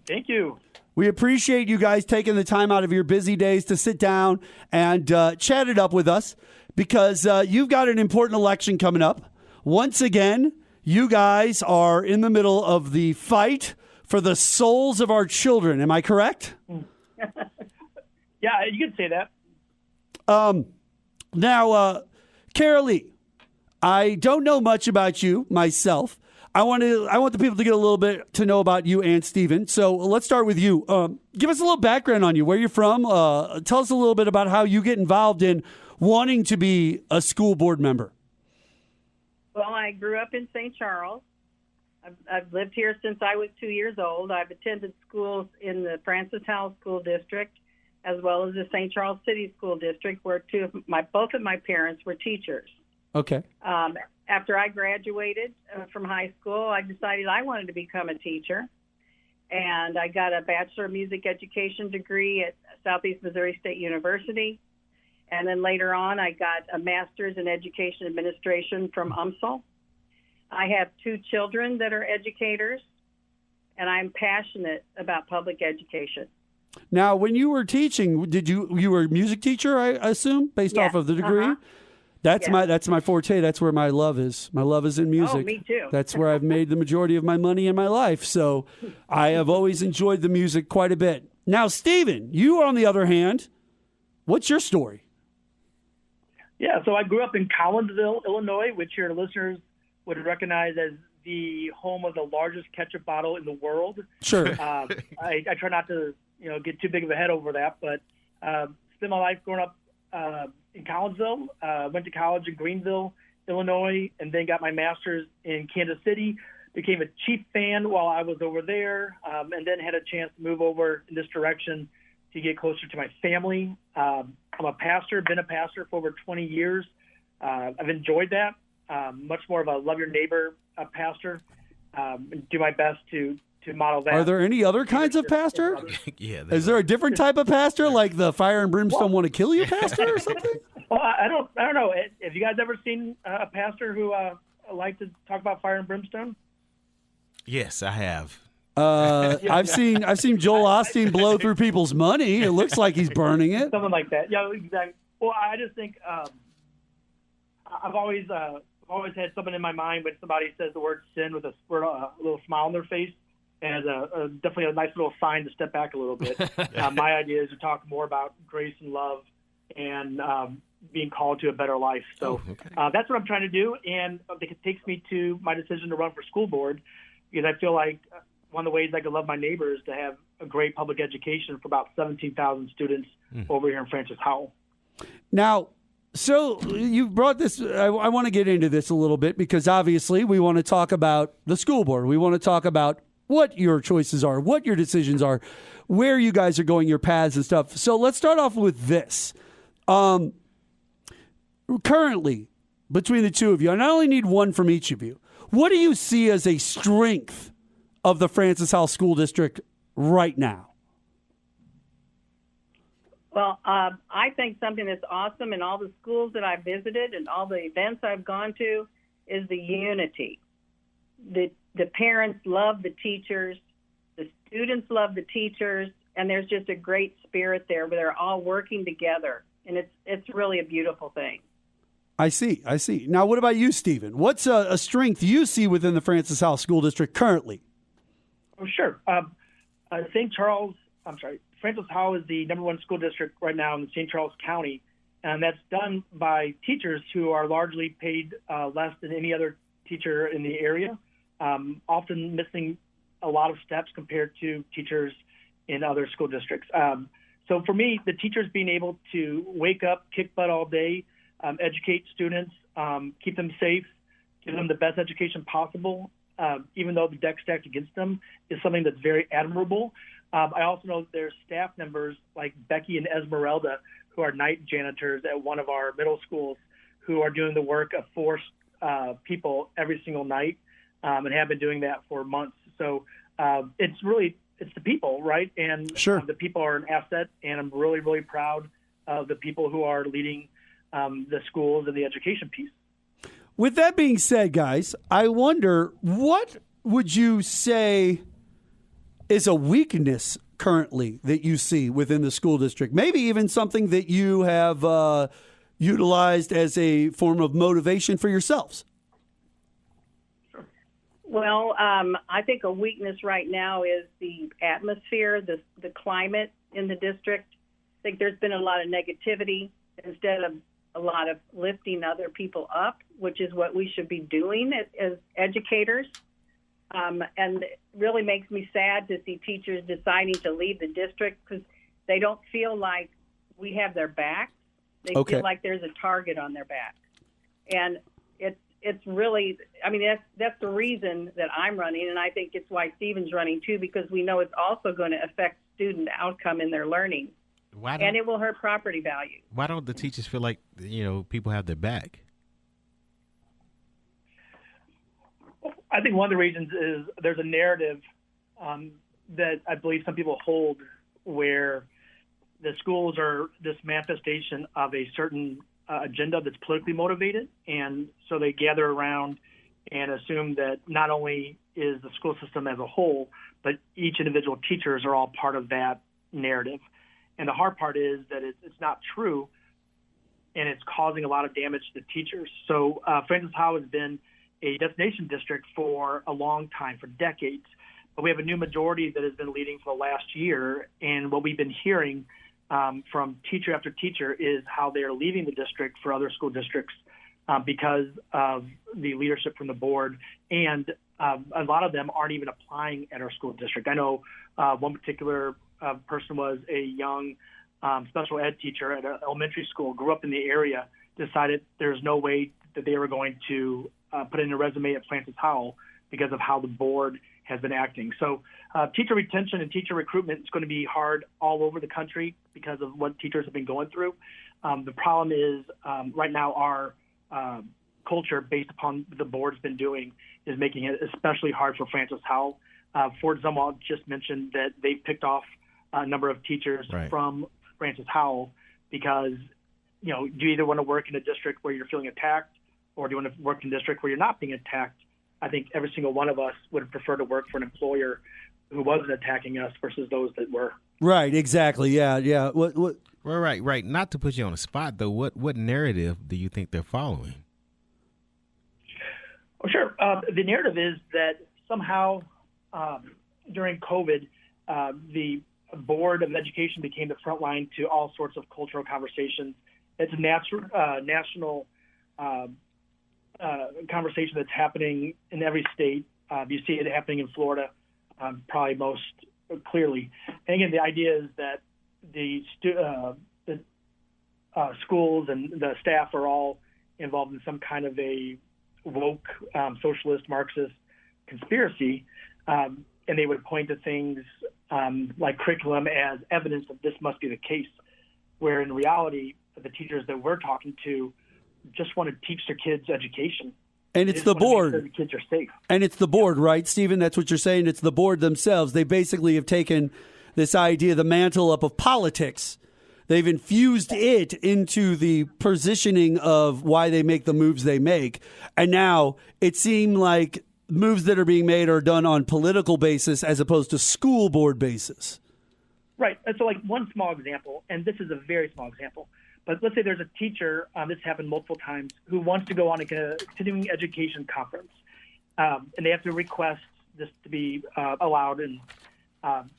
Thank you. We appreciate you guys taking the time out of your busy days to sit down and chat it up with us because you've got an important election coming up. Once again, you guys are in the middle of the fight for the souls of our children. Am I correct? Yeah, you could say that. Now, Carol Lee, I don't know much about you myself. I want the people to get a little bit to know about you and Stephen. So let's start with you. Give us a little background on you, where you're from. Tell us a little bit about how you get involved in wanting to be a school board member. Well, I grew up in St. Charles. I've lived here since I was 2 years old. I've attended schools in the Francis Howell School District as well as the St. Charles City School District, where both of my parents were teachers. Okay. After I graduated from high school, I decided I wanted to become a teacher. And I got a Bachelor of Music Education degree at Southeast Missouri State University. And then later on, I got a Master's in Education Administration from UMSL. I have 2 children that are educators, and I'm passionate about public education. Now, when you were teaching, you were a music teacher, I assume, based off of the degree? Uh-huh. That's my forte. That's where my love is. My love is in music. Oh, me too. That's where I've made the majority of my money in my life. So I have always enjoyed the music quite a bit. Now, Stephen, you on the other hand, what's your story? Yeah, so I grew up in Collinsville, Illinois, which your listeners would recognize as the home of the largest ketchup bottle in the world. Sure. I try not to get too big of a head over that, but spent my life growing up in Collinsville, went to college in Greenville, Illinois, and then got my master's in Kansas City. Became a chief fan while I was over there, and then had a chance to move over in this direction to get closer to my family. I'm a pastor, been a pastor for over 20 years. I've enjoyed that. Much more of a love your neighbor pastor. Do my best to model that. Are there any other kinds of pastor? Yeah. Is there a different type of pastor, like the fire and brimstone want to kill you pastor or something? Well, I don't know. Have you guys ever seen a pastor who liked to talk about fire and brimstone? Yes, I have. I've seen Joel Osteen blow through people's money. It looks like he's burning it. Something like that. Yeah, exactly. Well, I just think I've always had something in my mind when somebody says the word sin with a little smile on their face, as definitely a nice little sign to step back a little bit. My idea is to talk more about grace and love and being called to a better life. So that's what I'm trying to do, and I think it takes me to my decision to run for school board, because I feel like one of the ways I could love my neighbors is to have a great public education for about 17,000 students over here in Francis Howell. Now, so you brought this. I want to get into this a little bit because obviously we want to talk about the school board. We want to talk about what your choices are, what your decisions are, where you guys are going, your paths and stuff. So let's start off with this. Currently, between the two of you, and I only need one from each of you, what do you see as a strength of the Francis Howell School District right now? Well, I think something that's awesome in all the schools that I've visited and all the events I've gone to is the unity. The parents love the teachers, the students love the teachers, and there's just a great spirit there where they're all working together, and it's really a beautiful thing. I see. Now, what about you, Stephen? What's a strength you see within the Francis Howell School District currently? Oh, sure. Francis Howell is the #1 school district right now in St. Charles County, and that's done by teachers who are largely paid less than any other teacher in the area, often missing a lot of steps compared to teachers in other school districts. So for me, the teachers being able to wake up, kick butt all day, educate students, keep them safe, give them the best education possible, even though the deck's stacked against them, is something that's very admirable. I also know that there's staff members like Becky and Esmeralda, who are night janitors at one of our middle schools, who are doing the work of 4 people every single night, and have been doing that for months. So it's the people, right? And sure. The people are an asset, and I'm really, really proud of the people who are leading the schools and the education piece. With that being said, guys, I wonder, what would you say is a weakness currently that you see within the school district? Maybe even something that you have utilized as a form of motivation for yourselves. Well, I think a weakness right now is the atmosphere, the climate in the district. I think there's been a lot of negativity instead of a lot of lifting other people up, which is what we should be doing as educators. And it really makes me sad to see teachers deciding to leave the district because they don't feel like we have their back. They feel like there's a target on their back. And it's really, I mean, that's the reason that I'm running, and I think it's why Stephen's running too, because we know it's also going to affect student outcome in their learning. And it will hurt property value. Why don't the teachers feel like, people have their back? I think one of the reasons is there's a narrative that I believe some people hold where the schools are this manifestation of a certain agenda that's politically motivated. And so they gather around and assume that not only is the school system as a whole, but each individual teachers are all part of that narrative. And the hard part is that it's not true, and it's causing a lot of damage to teachers. So Francis Howell has been a destination district for a long time, for decades. But we have a new majority that has been leading for the last year, and what we've been hearing from teacher after teacher is how they are leaving the district for other school districts because of the leadership from the board, and a lot of them aren't even applying at our school district. I know one particular person was a young special ed teacher at an elementary school, grew up in the area, decided there's no way that they were going to put in a resume at Francis Howell because of how the board has been acting. So teacher retention and teacher recruitment is going to be hard all over the country because of what teachers have been going through. The problem is right now our culture, based upon what the board's been doing, is making it especially hard for Francis Howell. Fort Zumwalt just mentioned that they picked off a number of teachers from Francis Howell because, you either want to work in a district where you're feeling attacked or do you want to work in a district where you're not being attacked. I think every single one of us would prefer to work for an employer who wasn't attacking us versus those that were. Right, exactly. Yeah. What Right. Not to put you on the spot, though, what narrative do you think they're following? Well, sure. The narrative is that somehow during COVID, the Board of Education became the front line to all sorts of cultural conversations. It's a national conversation that's happening in every state. You see it happening in Florida, probably most clearly. And again, the idea is that the schools and the staff are all involved in some kind of a woke socialist Marxist conspiracy, and they would point to things like curriculum as evidence that this must be the case, where in reality the teachers that we're talking to just want to teach their kids education. And it's the board. Make sure the kids are safe. And it's the board, right, Stephen? That's what you're saying. It's the board themselves. They basically have taken this idea, the mantle up of politics. They've infused it into the positioning of why they make the moves they make. And now it seemed like moves that are being made are done on political basis as opposed to school board basis. Right. And so like one small example, and this is a very small example, but let's say there's a teacher, this happened multiple times, who wants to go on a continuing education conference. And they have to request this to be allowed. And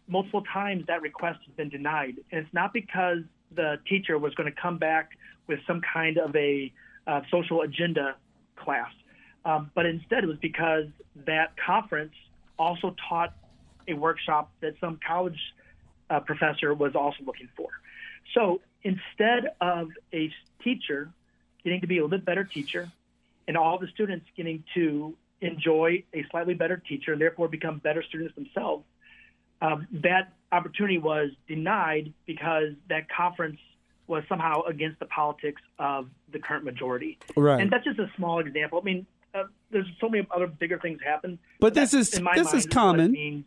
multiple times that request has been denied. And it's not because the teacher was going to come back with some kind of a social agenda class. But instead it was because that conference also taught a workshop that some college professor was also looking for. So instead of a teacher getting to be a little bit better teacher and all the students getting to enjoy a slightly better teacher and therefore become better students themselves, that opportunity was denied because that conference was somehow against the politics of the current majority. Right. And that's just a small example. I mean, there's so many other bigger things happen. But this is common. What it means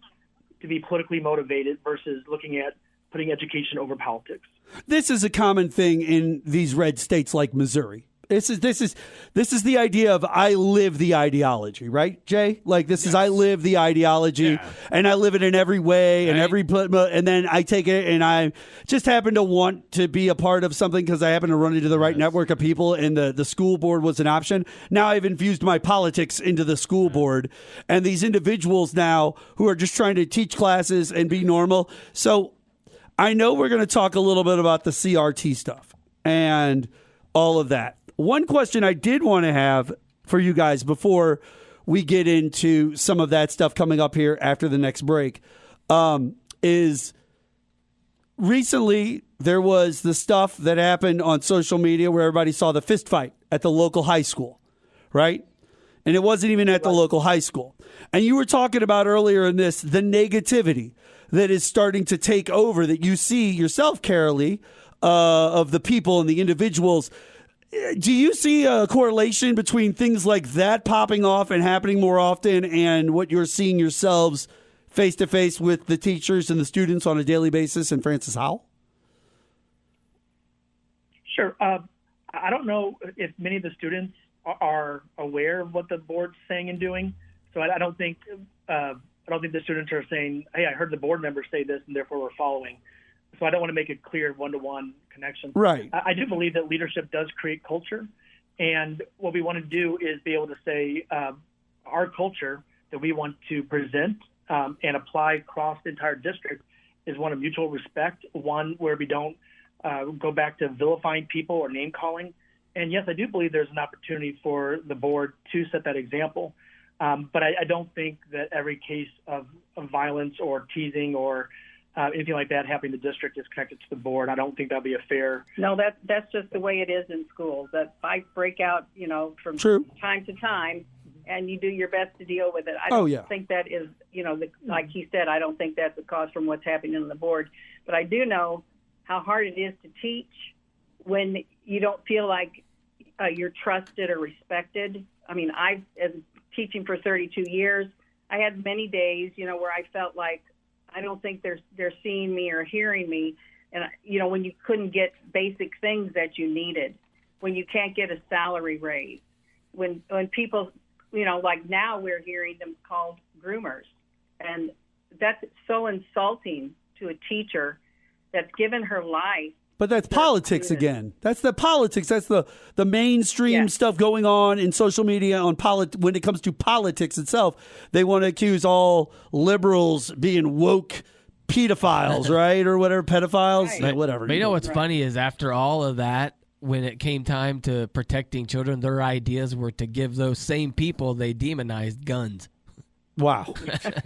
to be politically motivated versus looking at putting education over politics. This is a common thing in these red states like Missouri. This is the idea of I live the ideology, right, Jay? Like this is I live the ideology, and I live it in every way, and and then I take it, and I just happen to want to be a part of something because I happen to run into the right network of people, and the school board was an option. Now I've infused my politics into the school board, and these individuals now who are just trying to teach classes and be normal. So I know we're going to talk a little bit about the CRT stuff and all of that. One question I did want to have for you guys before we get into some of that stuff coming up here after the next break is recently there was the stuff that happened on social media where everybody saw the fist fight at the local high school, right? And it wasn't even at the local high school. And you were talking about earlier in this, the negativity that is starting to take over that you see yourself, Carolee, of the people and the individuals. Do you see a correlation between things like that popping off and happening more often and what you're seeing yourselves face to face with the teachers and the students on a daily basis in Francis Howell? Sure. I don't know if many of the students are aware of what the board's saying and doing. So I don't think the students are saying, "Hey, I heard the board members say this, and therefore we're following." So I don't want to make a clear one-to-one connection. Right. I do believe that leadership does create culture. And what we want to do is be able to say our culture that we want to present and apply across the entire district is one of mutual respect, one where we don't go back to vilifying people or name-calling. And, yes, I do believe there's an opportunity for the board to set that example. But I don't think that every case of violence or teasing or anything like that happening in the district is connected to the board. I don't think that'll be a fair. No, that's just the way it is in schools. That fights break out, from time to time, and you do your best to deal with it. I don't think that is, like he said, I don't think that's the cause from what's happening on the board. But I do know how hard it is to teach when you don't feel like you're trusted or respected. I mean, as teaching for 32 years, I had many days, where I felt like I don't think they're seeing me or hearing me. And, when you couldn't get basic things that you needed, when you can't get a salary raise, when people, like now we're hearing them called groomers. And that's so insulting to a teacher that's given her life. But that's politics again. That's the politics. That's the mainstream stuff going on in social media on when it comes to politics itself. They want to accuse all liberals being woke pedophiles, right? Or whatever, pedophiles, Right. whatever. But you know what's funny is after all of that, when it came time to protecting children, their ideas were to give those same people they demonized guns. Wow.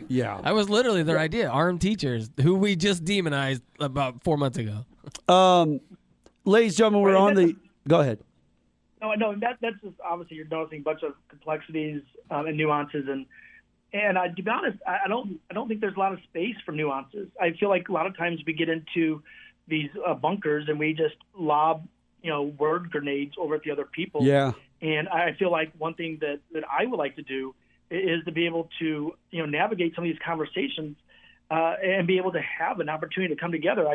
Yeah. That was literally their idea. Armed teachers, who we just demonized about 4 months ago. Ladies and gentlemen, we're on the... Go ahead. No, that's just obviously you're noticing a bunch of complexities and nuances, and to be honest, I don't think there's a lot of space for nuances. I feel like a lot of times we get into these bunkers and we just lob word grenades over at the other people. Yeah. And I feel like one thing that I would like to do is to be able to navigate some of these conversations and be able to have an opportunity to come together.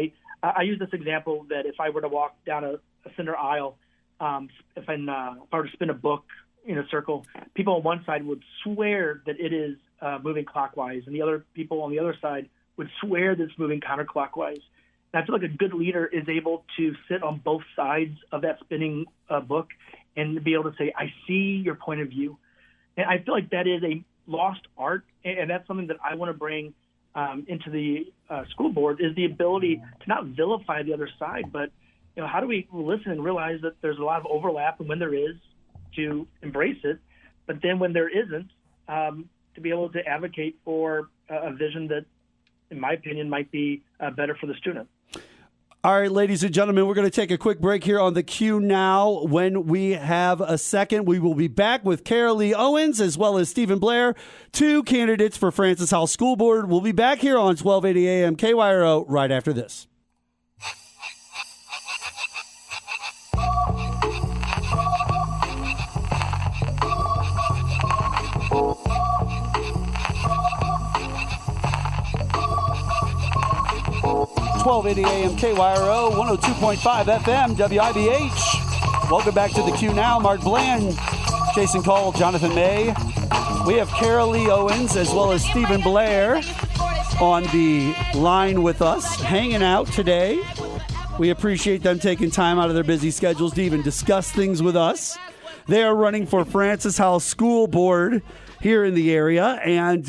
I use this example that if I were to walk down a center aisle, if I were to spin a book in a circle, people on one side would swear that it is moving clockwise, and the other people on the other side would swear that it's moving counterclockwise. And I feel like a good leader is able to sit on both sides of that spinning book and be able to say, I see your point of view. And I feel like that is a lost art, and that's something that I want to bring into the school board, is the ability to not vilify the other side, but how do we listen and realize that there's a lot of overlap, and when there is, to embrace it, but then when there isn't, to be able to advocate for a vision that, in my opinion, might be better for the student. All right, ladies and gentlemen, we're going to take a quick break here on the QNow. When we have a second, we will be back with Carolee Owens as well as Stephen Blair, two candidates for Francis Howell School Board. We'll be back here on 1280 AM KYRO right after this. AM KYRO 102.5 FM WIBH. Welcome back to the Q Now. Mark Bland, Jason Cole, Jonathan May. We have Carolee Owens as well as Stephen Blair on the line with us, hanging out today. We appreciate them taking time out of their busy schedules to even discuss things with us. They are running for Francis Howell School Board here in the area, and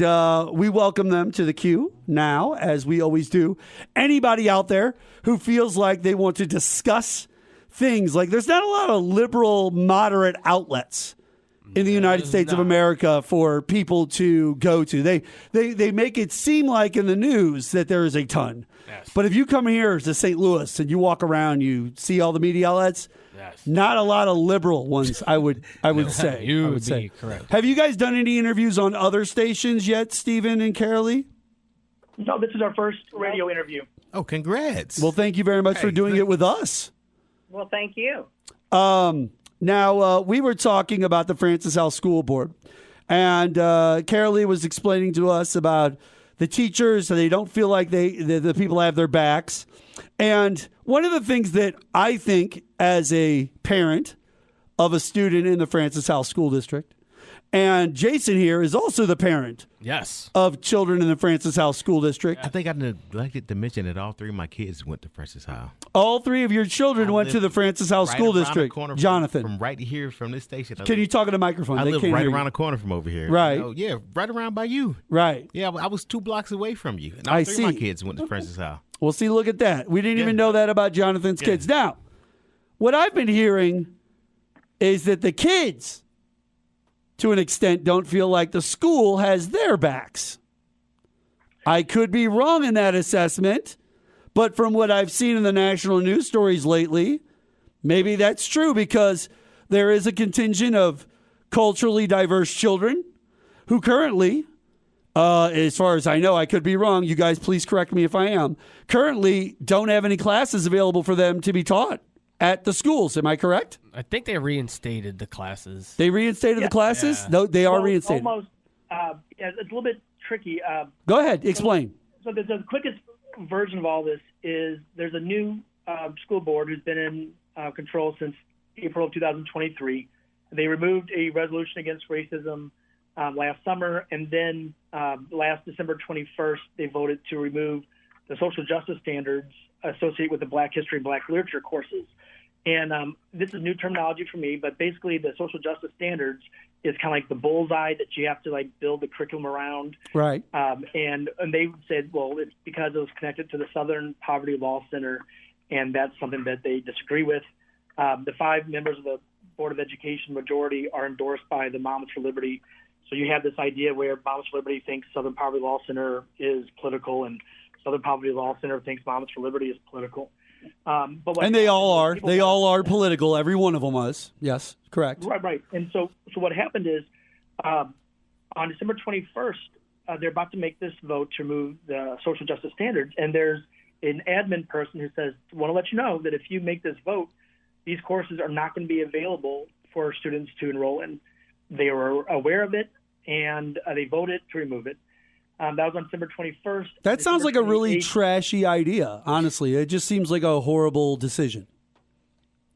we welcome them to the Q now, as we always do. Anybody out there who feels like they want to discuss things, like there's not a lot of liberal, moderate outlets in the United States of America for people to go to. They make it seem like in the news that there is a ton. Yes. But if you come here to St. Louis and you walk around, you see all the media outlets, not a lot of liberal ones, I would say. You would be correct. Have you guys done any interviews on other stations yet, Stephen and Carolee? No, this is our first radio interview. Oh, congrats. Well, thank you very much for doing it with us. Well, thank you. Now, we were talking about the Francis Howell School Board, and Carolee was explaining to us about the teachers, and they don't feel like the people have their backs. And one of the things that I think as a parent of a student in the Francis Howell School District, and Jason here is also the parent of children in the Francis Howell School District. I think I neglected to mention that all three of my kids went to Francis Howell. All three of your children went to the Francis Howell School District. Jonathan. From right here from this station. Can you talk in the microphone? I live right around the corner from over here. Right. Yeah, right around by you. Right. Yeah, I was 2 blocks away from you. And all three of my kids went to Francis Howell. Well, see, look at that. We didn't even know that about Jonathan's kids. Now, what I've been hearing is that the kids, to an extent, don't feel like the school has their backs. I could be wrong in that assessment, but from what I've seen in the national news stories lately, maybe that's true, because there is a contingent of culturally diverse children who currently, as far as I know, I could be wrong, you guys please correct me if I am, currently don't have any classes available for them to be taught at the schools. Am I correct? I think they reinstated the classes. They reinstated the classes? Yeah. No, they are reinstated. Almost. It's a little bit tricky. Go ahead. Explain. So the quickest version of all this is there's a new school board who's been in control since April of 2023. They removed a resolution against racism last summer, and then last December 21st, they voted to remove the social justice standards associated with the Black History and Black Literature courses. And this is new terminology for me, but basically the social justice standards is kind of like the bullseye that you have to like build the curriculum around. Right. And they said, well, it's because it was connected to the Southern Poverty Law Center, and that's something that they disagree with. The 5 members of the Board of Education majority are endorsed by the Moms for Liberty. So you have this idea where Moms for Liberty thinks Southern Poverty Law Center is political, and Southern Poverty Law Center thinks Moms for Liberty is political. And they all are. They all are political. Every one of them was. Yes, correct. Right. And so what happened is on December 21st, they're about to make this vote to remove the social justice standards. And there's an admin person who says, I want to let you know that if you make this vote, these courses are not going to be available for students to enroll in. They were aware of it, and they voted to remove it. That was on December 21st. That sounds like a really 28th. trashy idea, honestly. It just seems like a horrible decision.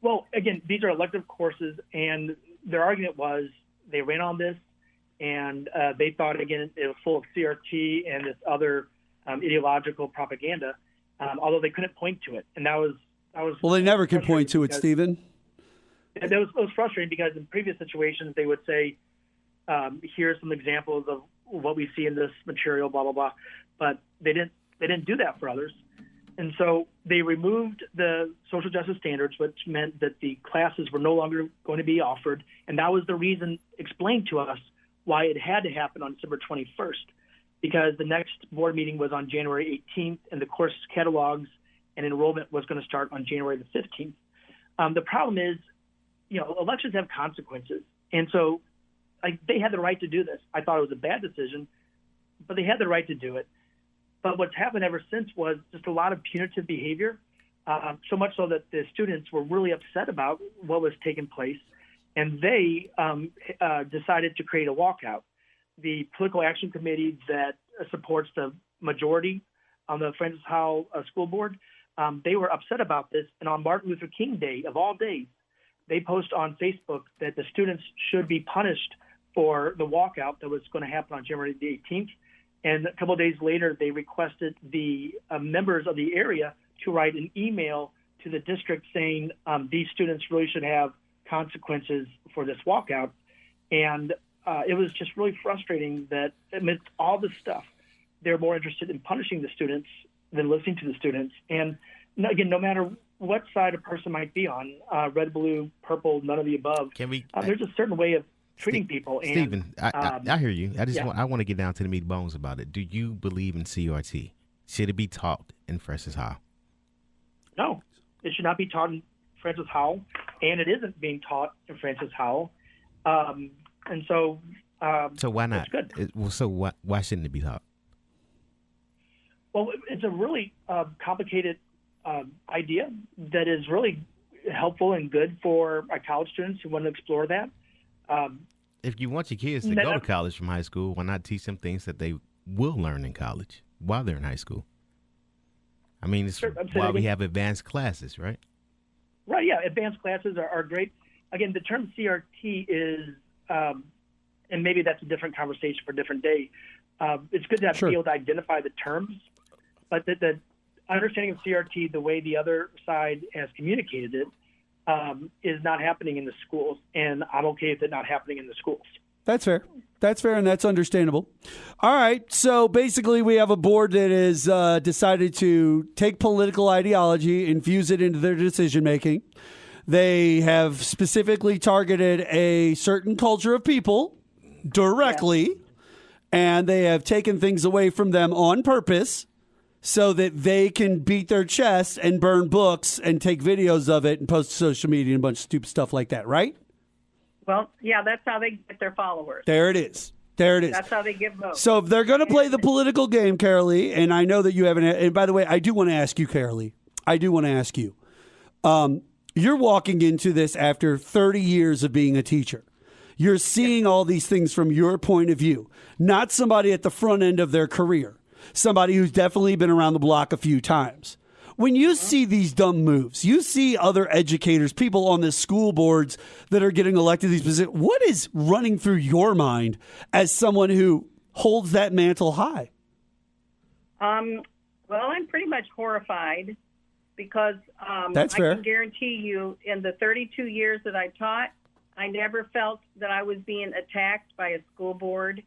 Well, again, these are elective courses, and their argument was they ran on this, and they thought, again, it was full of CRT and this other ideological propaganda, although they couldn't point to it. And that was Well, they never can point to it, Stephen. It was frustrating because in previous situations they would say, here's some examples of what we see in this material, blah, blah, blah. But they didn't do that for others. And so they removed the social justice standards, which meant that the classes were no longer going to be offered. And that was the reason explained to us why it had to happen on December 21st, because the next board meeting was on January 18th, and the course catalogs and enrollment was going to start on January the 15th. The problem is, elections have consequences. And so they had the right to do this. I thought it was a bad decision, but they had the right to do it. But what's happened ever since was just a lot of punitive behavior, so much so that the students were really upset about what was taking place, and they decided to create a walkout. The political action committee that supports the majority on the Francis Howell School Board, they were upset about this, and on Martin Luther King Day, of all days, they post on Facebook that the students should be punished for the walkout that was going to happen on January the 18th. And a couple of days later, they requested the members of the area to write an email to the district saying these students really should have consequences for this walkout. And it was just really frustrating that amidst all this stuff, they're more interested in punishing the students than listening to the students. And again, no matter what side a person might be on, red, blue, purple, none of the above, there's a certain way of treating people. And, Stephen, I hear you. I want to get down to the meat and bones about it. Do you believe in CRT? Should it be taught in Francis Howell? No, it should not be taught in Francis Howell, and it isn't being taught in Francis Howell. And so, so why not? Good. So why shouldn't it be taught? Well, it's a really complicated idea that is really helpful and good for our college students who want to explore that. If you want your kids to go to college from high school, why not teach them things that they will learn in college while they're in high school? I mean, it's why we have advanced classes, right? Right, yeah. Advanced classes are great. Again, the term CRT is, and maybe that's a different conversation for a different day. It's good to be able to identify the terms, but the understanding of CRT, the way the other side has communicated it, is not happening in the schools, and I'm okay with it not happening in the schools. That's fair. That's fair, and that's understandable. All right, so basically we have a board that has decided to take political ideology, infuse it into their decision-making. They have specifically targeted a certain culture of people directly, and they have taken things away from them on purpose so that they can beat their chest and burn books and take videos of it and post to social media and a bunch of stupid stuff like that, right? Well, yeah, that's how they get their followers. There it is. There it is. That's how they get votes. So if they're going to play the political game, Carolee, and I know that you haven't, and by the way, I do want to ask you, Carolee, you're walking into this after 30 years of being a teacher. You're seeing all these things from your point of view, not somebody at the front end of their career, somebody who's definitely been around the block a few times. when you see these dumb moves, you see other educators, people on the school boards that are getting elected to these positions, what is running through your mind as someone who holds that mantle high? Well, I'm pretty much horrified because That's I fair. can guarantee you in the 32 years that I taught, I never felt that I was being attacked by a school board.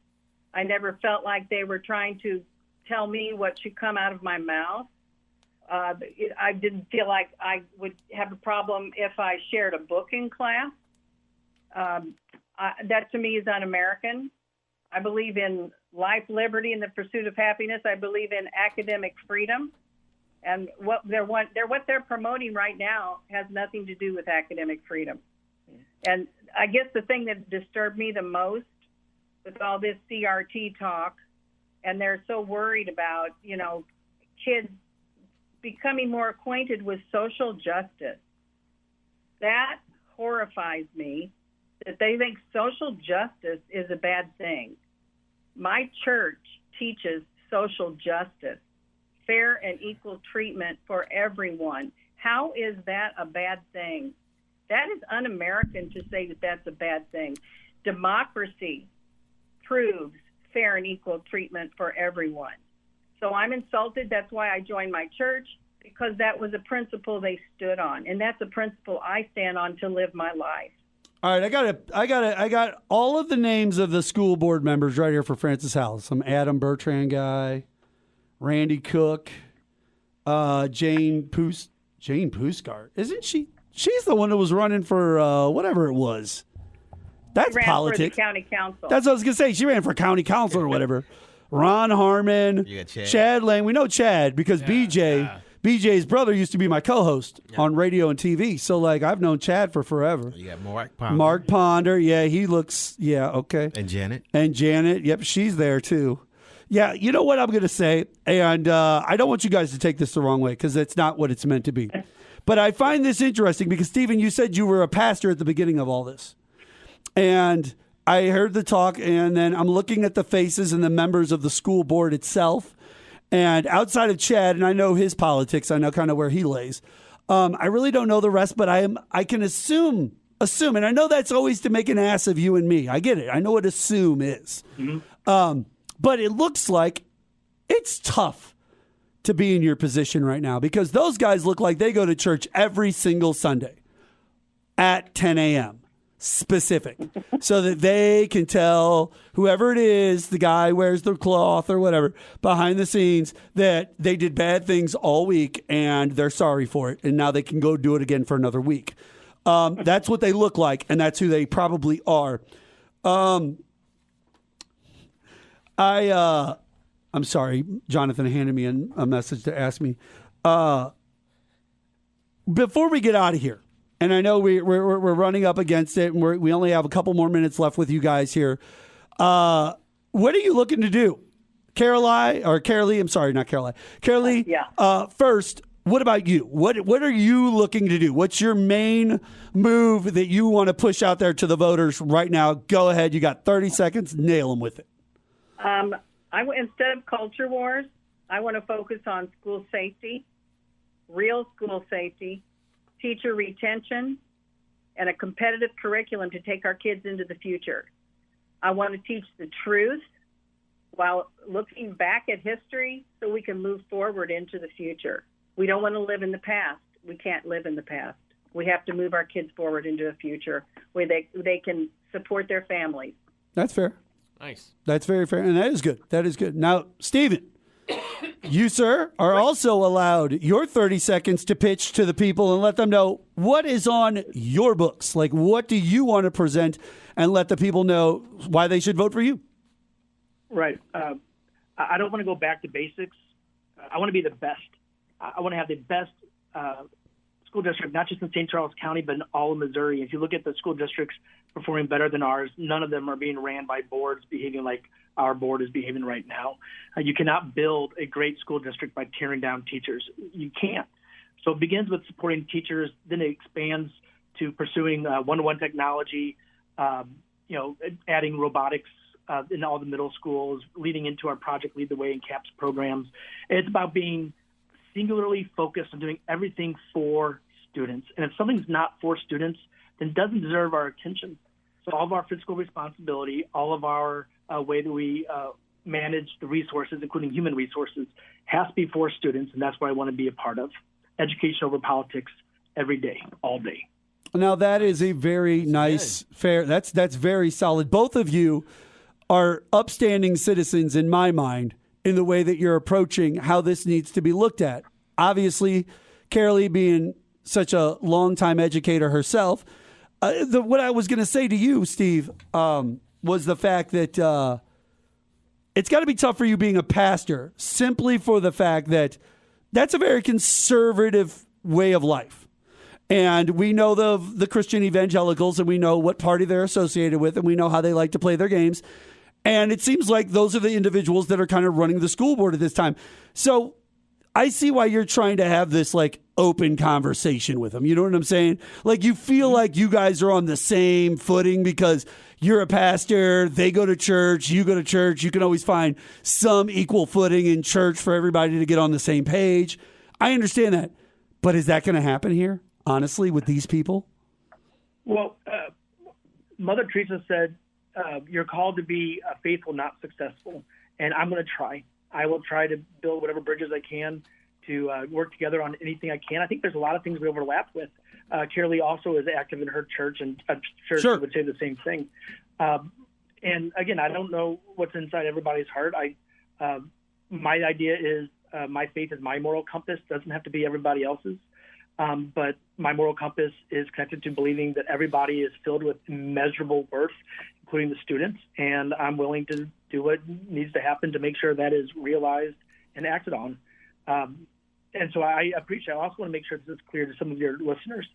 I never felt like they were trying to tell me what should come out of my mouth. I didn't feel like I would have a problem if I shared a book in class. That to me is un-American. I believe in life, liberty, and the pursuit of happiness. I believe in academic freedom. And what they're promoting right now has nothing to do with academic freedom. And I guess the thing that disturbed me the most with all this CRT talk, and they're so worried about, kids becoming more acquainted with social justice. That horrifies me, that they think social justice is a bad thing. My church teaches social justice, fair and equal treatment for everyone. How is that a bad thing? That is un-American to say that that's a bad thing. Democracy proves fair and equal treatment for everyone. So I'm insulted. That's why I joined my church, because that was a principle they stood on, and that's a principle I stand on to live my life. All right, I got all of the names of the school board members right here for Francis House. Some Adam Bertrand guy, Randy Cook, Jane Puskart. Isn't she? She's the one that was running for whatever it was. That's She ran politics. for the county council. That's what I was gonna say. She ran for county council or whatever. Ron Harmon, You got Chad. Chad Lane. We know Chad because BJ's brother used to be my co-host on radio and TV. So I've known Chad for forever. You got Mark Ponder. Mark Ponder, yeah, he looks, okay. And Janet. Yep, she's there too. Yeah, you know what I'm going to say, and I don't want you guys to take this the wrong way because it's not what it's meant to be. But I find this interesting because, Stephen, you said you were a pastor at the beginning of all this. And I heard the talk, and then I'm looking at the faces and the members of the school board itself. And outside of Chad, and I know his politics, I know kind of where he lays. I really don't know the rest, but I can assume, and I know that's always to make an ass of you and me. I get it. I know what assume is. Mm-hmm. But it looks like it's tough to be in your position right now because those guys look like they go to church every single Sunday at 10 a.m. specific so that they can tell whoever it is, the guy wears the cloth or whatever, behind the scenes that they did bad things all week and they're sorry for it. And now they can go do it again for another week. That's what they look like. And that's who they probably are. I'm sorry, Jonathan handed me a message to ask me. Before we get out of here, and I know we're running up against it, and we only have a couple more minutes left with you guys here. What are you looking to do? Carolee, I'm sorry, not Carolee. Carolee, first, what about you? What are you looking to do? What's your main move that you want to push out there to the voters right now? Go ahead. You got 30 seconds. Nail them with it. Instead of culture wars, I want to focus on school safety, real school safety, teacher retention, and a competitive curriculum to take our kids into the future. I want to teach the truth while looking back at history so we can move forward into the future. We don't want to live in the past. We can't live in the past. We have to move our kids forward into a future where they can support their families. That's fair. Nice. That's very fair, and that is good. That is good. Now, Stephen, you, sir, are also allowed your 30 seconds to pitch to the people and let them know what is on your books. Like, what do you want to present and let the people know why they should vote for you? Right. I don't want to go back to basics. I want to be the best. I want to have the best school district, not just in St. Charles County, but in all of Missouri. If you look at the school districts performing better than ours, none of them are being ran by boards behaving like our board is behaving right now. You cannot build a great school district by tearing down teachers. You can't. So it begins with supporting teachers, then it expands to pursuing one-to-one technology, adding robotics in all the middle schools, leading into our Project Lead the Way and CAPS programs. It's about being singularly focused on doing everything for students. And if something's not for students, then it doesn't deserve our attention. So all of our fiscal responsibility, all of our way that we manage the resources, including human resources, has to be for students, and that's what I want to be a part of. Education over politics every day, all day. Now, that is a very nice, fair, that's very solid. Both of you are upstanding citizens in my mind in the way that you're approaching how this needs to be looked at. Obviously, Carolee being such a longtime educator herself, what I was going to say to you, Steve, was the fact that it's got to be tough for you being a pastor simply for the fact that that's a very conservative way of life. And we know the Christian evangelicals, and we know what party they're associated with, and we know how they like to play their games. And it seems like those are the individuals that are kind of running the school board at this time. So I see why you're trying to have this like open conversation with them. You know what I'm saying? Like you feel like you guys are on the same footing because you're a pastor, they go to church, you go to church. You can always find some equal footing in church for everybody to get on the same page. I understand that. But is that going to happen here, honestly, with these people? Well, Mother Teresa said, you're called to be faithful, not successful. And I'm going to try. I will try to build whatever bridges I can to work together on anything I can. I think there's a lot of things we overlap with. Carolee also is active in her church, and a church would say the same thing. And again, I don't know what's inside everybody's heart. My idea is my faith is my moral compass. Doesn't have to be everybody else's. But my moral compass is connected to believing that everybody is filled with immeasurable worth, including the students, and I'm willing to do what needs to happen to make sure that is realized and acted on. And so I appreciate, I also want to make sure this is clear to some of your listeners,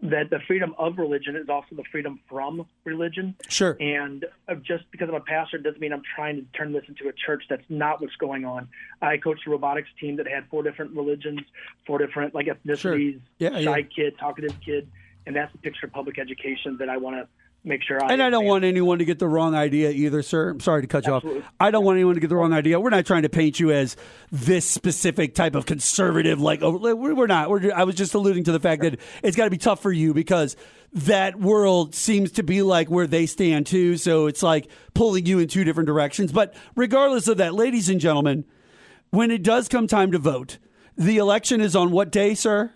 that the freedom of religion is also the freedom from religion. Sure. And just because I'm a pastor doesn't mean I'm trying to turn this into a church. That's not what's going on. I coached a robotics team that had 4 different religions, 4 different like ethnicities, shy kid, talkative kid, and that's the picture of public education that I want to make sure I don't want anyone to get the wrong idea either, sir. I'm sorry to cut you off. I don't want anyone to get the wrong idea. We're not trying to paint you as this specific type of conservative. We're not. I was just alluding to the fact that it's got to be tough for you because that world seems to be like where they stand too. So it's like pulling you in 2 different directions. But regardless of that, ladies and gentlemen, when it does come time to vote, the election is on what day, sir?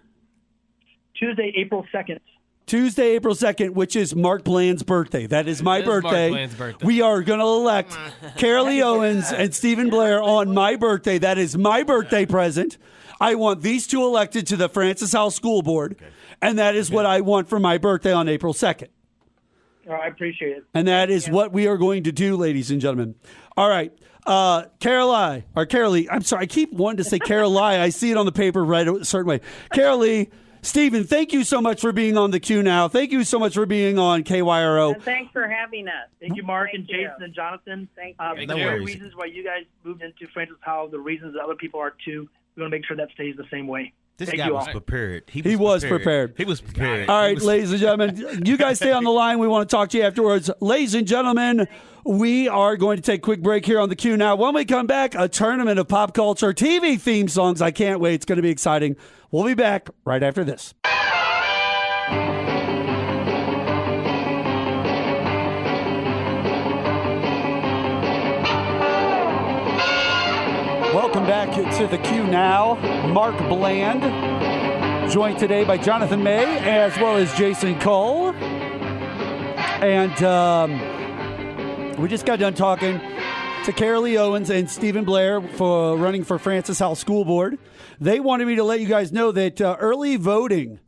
Tuesday, April 2nd. Tuesday, April 2nd, which is Mark Bland's birthday. That is my birthday. Mark Bland's birthday. We are going to elect Carolee Owens and Stephen Blair on my birthday. That is my birthday present. I want these 2 elected to the Francis House School Board, and that is what I want for my birthday on April 2nd. Oh, I appreciate it. And that is what we are going to do, ladies and gentlemen. All right. Carolee, I'm sorry, I keep wanting to say Carolee. I see it on the paper right a certain way. Carolee, Stephen, thank you so much for being on the QNow. Thank you so much for being on KYRO. And thanks for having us. Thank you, Mark and Jason and Jonathan. Thank you. The very reasons why you guys moved into Francis Howell, the reasons that other people are too, we want to make sure that stays the same way. This Thank guy you was all. prepared. He was prepared. He was prepared. All right, ladies and gentlemen, you guys stay on the line. We want to talk to you afterwards. Ladies and gentlemen, we are going to take a quick break here on the Q Now. When we come back, a tournament of pop culture TV theme songs. I can't wait. It's going to be exciting. We'll be back right after this. Welcome back to the Q Now. Mark Bland, joined today by Jonathan May as well as Jason Cole. And we just got done talking to Carolee Owens and Stephen Blair for running for Francis Howell School Board. They wanted me to let you guys know that early voting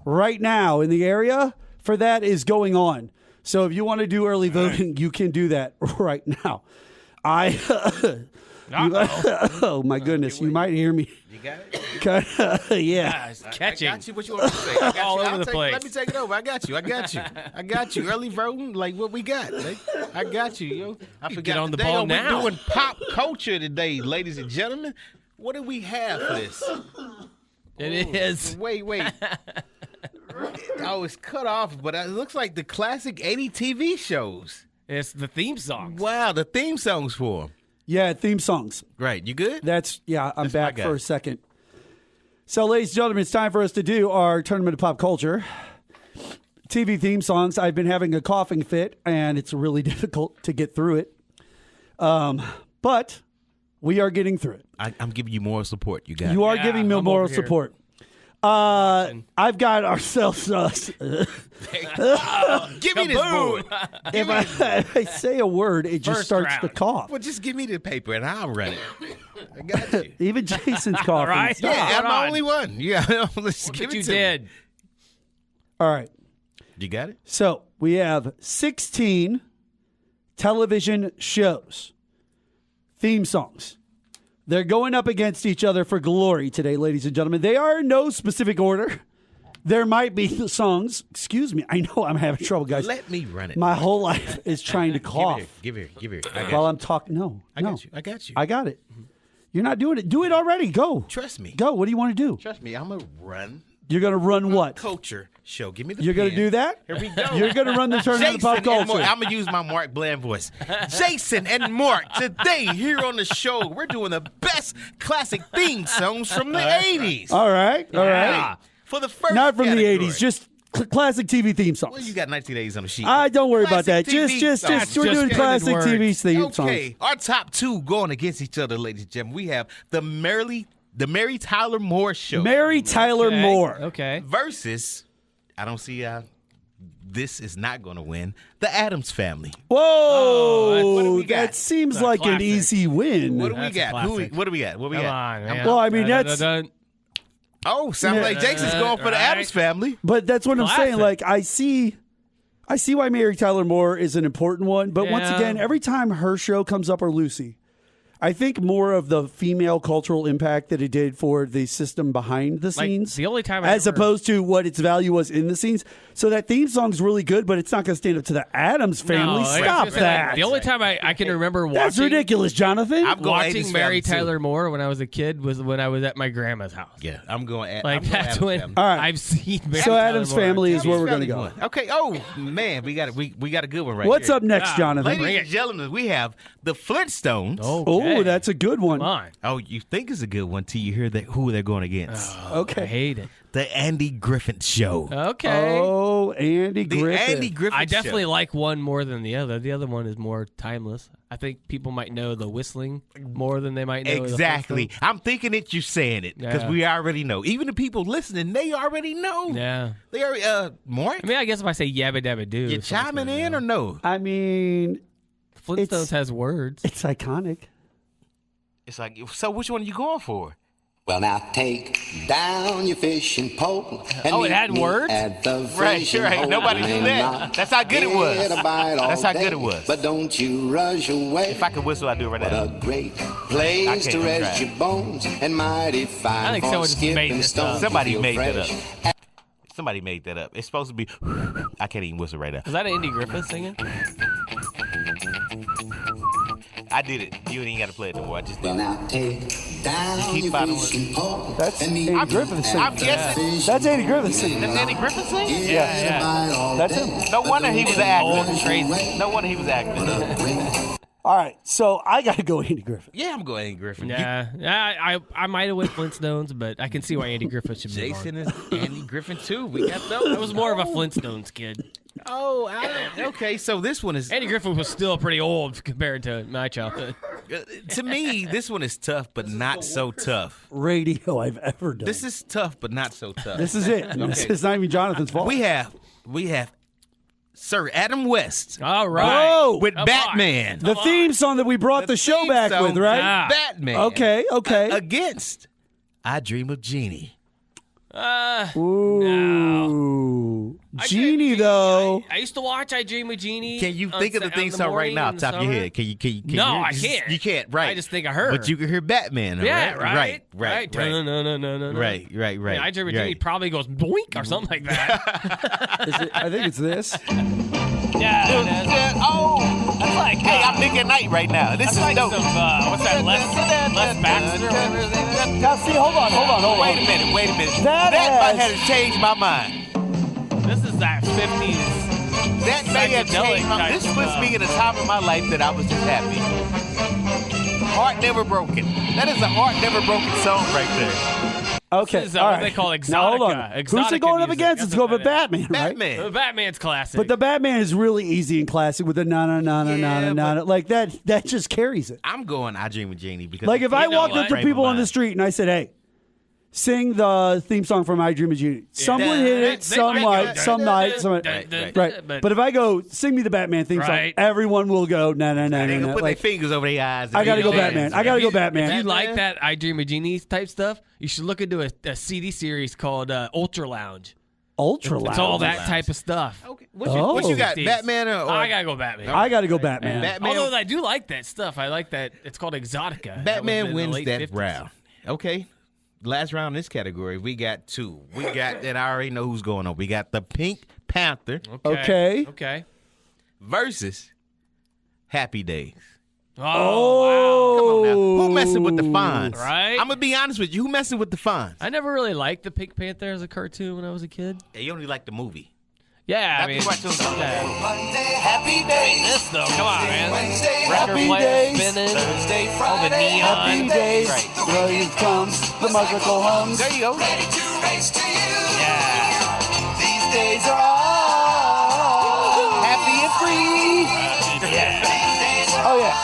right now in the area for that is going on. So if you want to do early voting, you can do that right now. Oh, my goodness. You might hear me. You got it? Yeah. Catching. I got you. What you want to say? I got All you. over the place. Let me take it over. I got you. Early voting, like what we got. I got you. Yo. I forgot. get on the today, ball now. We're doing pop culture today, ladies and gentlemen. What do we have for this? It is. Wait. Oh, it's cut off, but it looks like the classic 80 TV shows. It's the theme songs. Wow, the theme songs for them. Yeah, theme songs. Right, you good? I'm back for a second. So, ladies and gentlemen, it's time for us to do our Tournament of Pop Culture. TV theme songs. I've been having a coughing fit, and it's really difficult to get through it. But we are getting through it. I'm giving you moral support. You got You it. are giving me moral support. I've got ourselves. Give me this board. If I say a word, it just starts to cough. Well, just give me the paper and I'll run it. I got you. Even Jason's coughing. All right. Stop. Yeah, I'm the only one. Yeah, let's give it you to me. did. All right. You got it? So we have 16 television shows, theme songs. They're going up against each other for glory today, ladies and gentlemen. They are in no specific order. There might be songs. Excuse me. I know I'm having trouble, guys. Let me run it. My whole life is trying to cough. Give here. While I'm talking. No. I got you. I got it. You're not doing it. Do it already. Go. Trust me. Go. What do you want to do? Trust me. I'm going to run. You're going to run what? Culture show. Give me the You're going to pen. do that? Here we go. You're going to run the Tournament of Pop Culture. I'm going to use my Mark Bland voice. Jason and Mark, today here on the show, we're doing the best classic theme songs from the 80s. All right. All right. For the first Not from category. the 80s, just classic TV theme songs. Well, you got 1980s on the sheet. Don't worry about that. Classic TV Just songs. we're doing just classic words. TV theme songs. Okay, our top two going against each other, ladies and gentlemen. We have the Mary Tyler Moore Show. Mary Tyler Moore. Okay. Versus, I don't see this is not going to win, the Addams Family. Whoa. what do we got? That seems That's a like an classic. easy win. What do we That's a got? classic. What do we got? What we Come got? on, man. Well, I mean, that's- Oh, sounds like Jason's going for the Right. Addams Family. But that's what I'm saying. Classic. Like, I see why Mary Tyler Moore is an important one. But once Yeah. again, every time her show comes up, or Lucy, I think more of the female cultural impact that it did for the system behind the Like, scenes. the only time I as ever- opposed to what its value was in the scenes. So that theme song's really good, but it's not going to stand up to the Addams Family. No, I was Stop gonna say, that. like, the only time I can remember watching That's ridiculous, Jonathan. I'm going watching Addams Mary Family, too. Tyler Moore when I was a kid was when I was at my grandma's house. Yeah, I'm going at Like, I'm going that's Addams when Family. All right. I've seen Mary So Tyler Addams Moore. Family is where we're going to Family go. won. Okay. Oh man, we got a good one right What's here. up next, Jonathan? Ladies and gentlemen, we have the Flintstones. Oh, that's a good one. Come on. Oh, you think it's a good one till you hear who they're going against. Okay. I hate it. The Andy Griffith Show. Okay. Oh, Andy The Griffith. Andy Griffith I definitely Show. like one more than the other. The other one is more timeless. I think people might know the whistling more than they might know Exactly. the I'm thinking that you're saying it because Yeah. we already know. Even the people listening, they already know. Yeah. They are, Mark, I mean, I guess if I say yabba dabba doo. you chiming in or no? I mean, Flintstones It's- has words. it's iconic. It's like, so which one are you going for? Well, now take down your fishing pole. And Oh, it meet had me words? At the Right, fishing sure. hole. Nobody knew that. Now, That's how good it was. get a bite all That's how good day, it was. But don't you rush away. If I could whistle, I'd do it right What now. a great I place can't to even rest try. your bones and mighty fine I think for someone just made skipping this stones. up. Somebody to feel made that fresh. up. Somebody made that up. It's supposed to be. I can't even whistle right now. Was that Andy Griffith singing? I did it. You ain't got to play it no more. I just did Well, it. now take down Keep your following. fishing pole. That's and meet Andy me Griffith at singing. I'm guessing. That's Andy Griffith singing. That's Andy Griffith singing? Get Yeah. a bite all That's day, him. No but wonder he don't was you acting. rush away. No wonder he was acting. What a great All right, so I got to go Andy Griffith. Yeah, I'm going Andy Griffith. Yeah. I might have went Flintstones, but I can see why Andy Griffith should be Jason on. is Andy Griffith too. We got those. I was more of a Flintstones kid. Oh, okay. So this one is Andy Griffith was still pretty old compared to my childhood. to me. This one is tough, but not so tough. Radio I've ever done. This is tough, but not so tough. This is it. This Okay. is not even Jonathan's fault. We have Sir Adam West All right. Oh, with Come on. Batman. the theme song that we brought the show theme back song, with, right? Yeah. Batman. Okay. Against I Dream of Jeannie. Ooh. Genie, though. I used to watch I Dream of Jeannie. Can you on think of the on theme song right morning now, in off the the top of your summer. head? Can you No, hear it? I can't. You can't, right? I just think I heard. But you can hear Batman. Yeah, right. right. Right. No. Right. Yeah, I Dream of Jeannie probably goes boink or something like that. I think it's this. Oh, that's like hey, I'm Nick at Night right now. This is like dope. some, what's that, Les Baxter? Now, see, hold on. Wait a minute. That might has- have changed my mind. This is that 50s. That may have Psychedelic changed my type This puts stuff. me in a time of my life that I was just happy. Heart Never Broken. That is a Heart Never Broken song right there. Okay, This is all what right. they call Now, hold on. Exotica. Who's it going up music. against? That's It's going what with that Batman, right? Batman. The Batman's classic. But the Batman is really easy and classic with the na-na-na-na-na-na-na. Like that just carries it. I'm going I Dream of Jeannie because Like if I walked what? up to people on the street and I said, hey, sing the theme song from I Dream of Jeannie. Some would hit it, some might, some might. Right. But if I go, sing me the Batman theme song, Right. everyone will go, They can na-na-na-na-na. put Like, their fingers over their eyes. I got to go Yeah. Batman. I got to go If Batman. you like that I Dream of Genie type stuff, you should look into a CD series called Ultra Lounge. Ultra loud. It's all that type of stuff. Okay. What you got? Batman or I gotta go Batman. I got to go Batman. Batman? Although I do like that stuff. I like that. It's called Exotica. Batman in the wins late that 50s. round. Okay. Last round in this category, we got two. We got, and I already know who's going on. We got the Pink Panther Okay. versus Happy Days. Oh, Oh. Come on now. Who messing with the Fonz? Right? I'm going to be honest with you. Who messing with the Fonz? I never really liked the Pink Panther as a cartoon when I was a kid. Yeah, you only like the movie. Yeah, Not I mean, the cartoon. Happy days. this though, come on, man. Wednesday, Record happy player days. spinning, Thursday, all the Friday, neon. Happy days. Right. The rain comes. The musical hums. There you go. Ready to race to you. Yeah. These days are all happy and free. These days are Oh, yeah.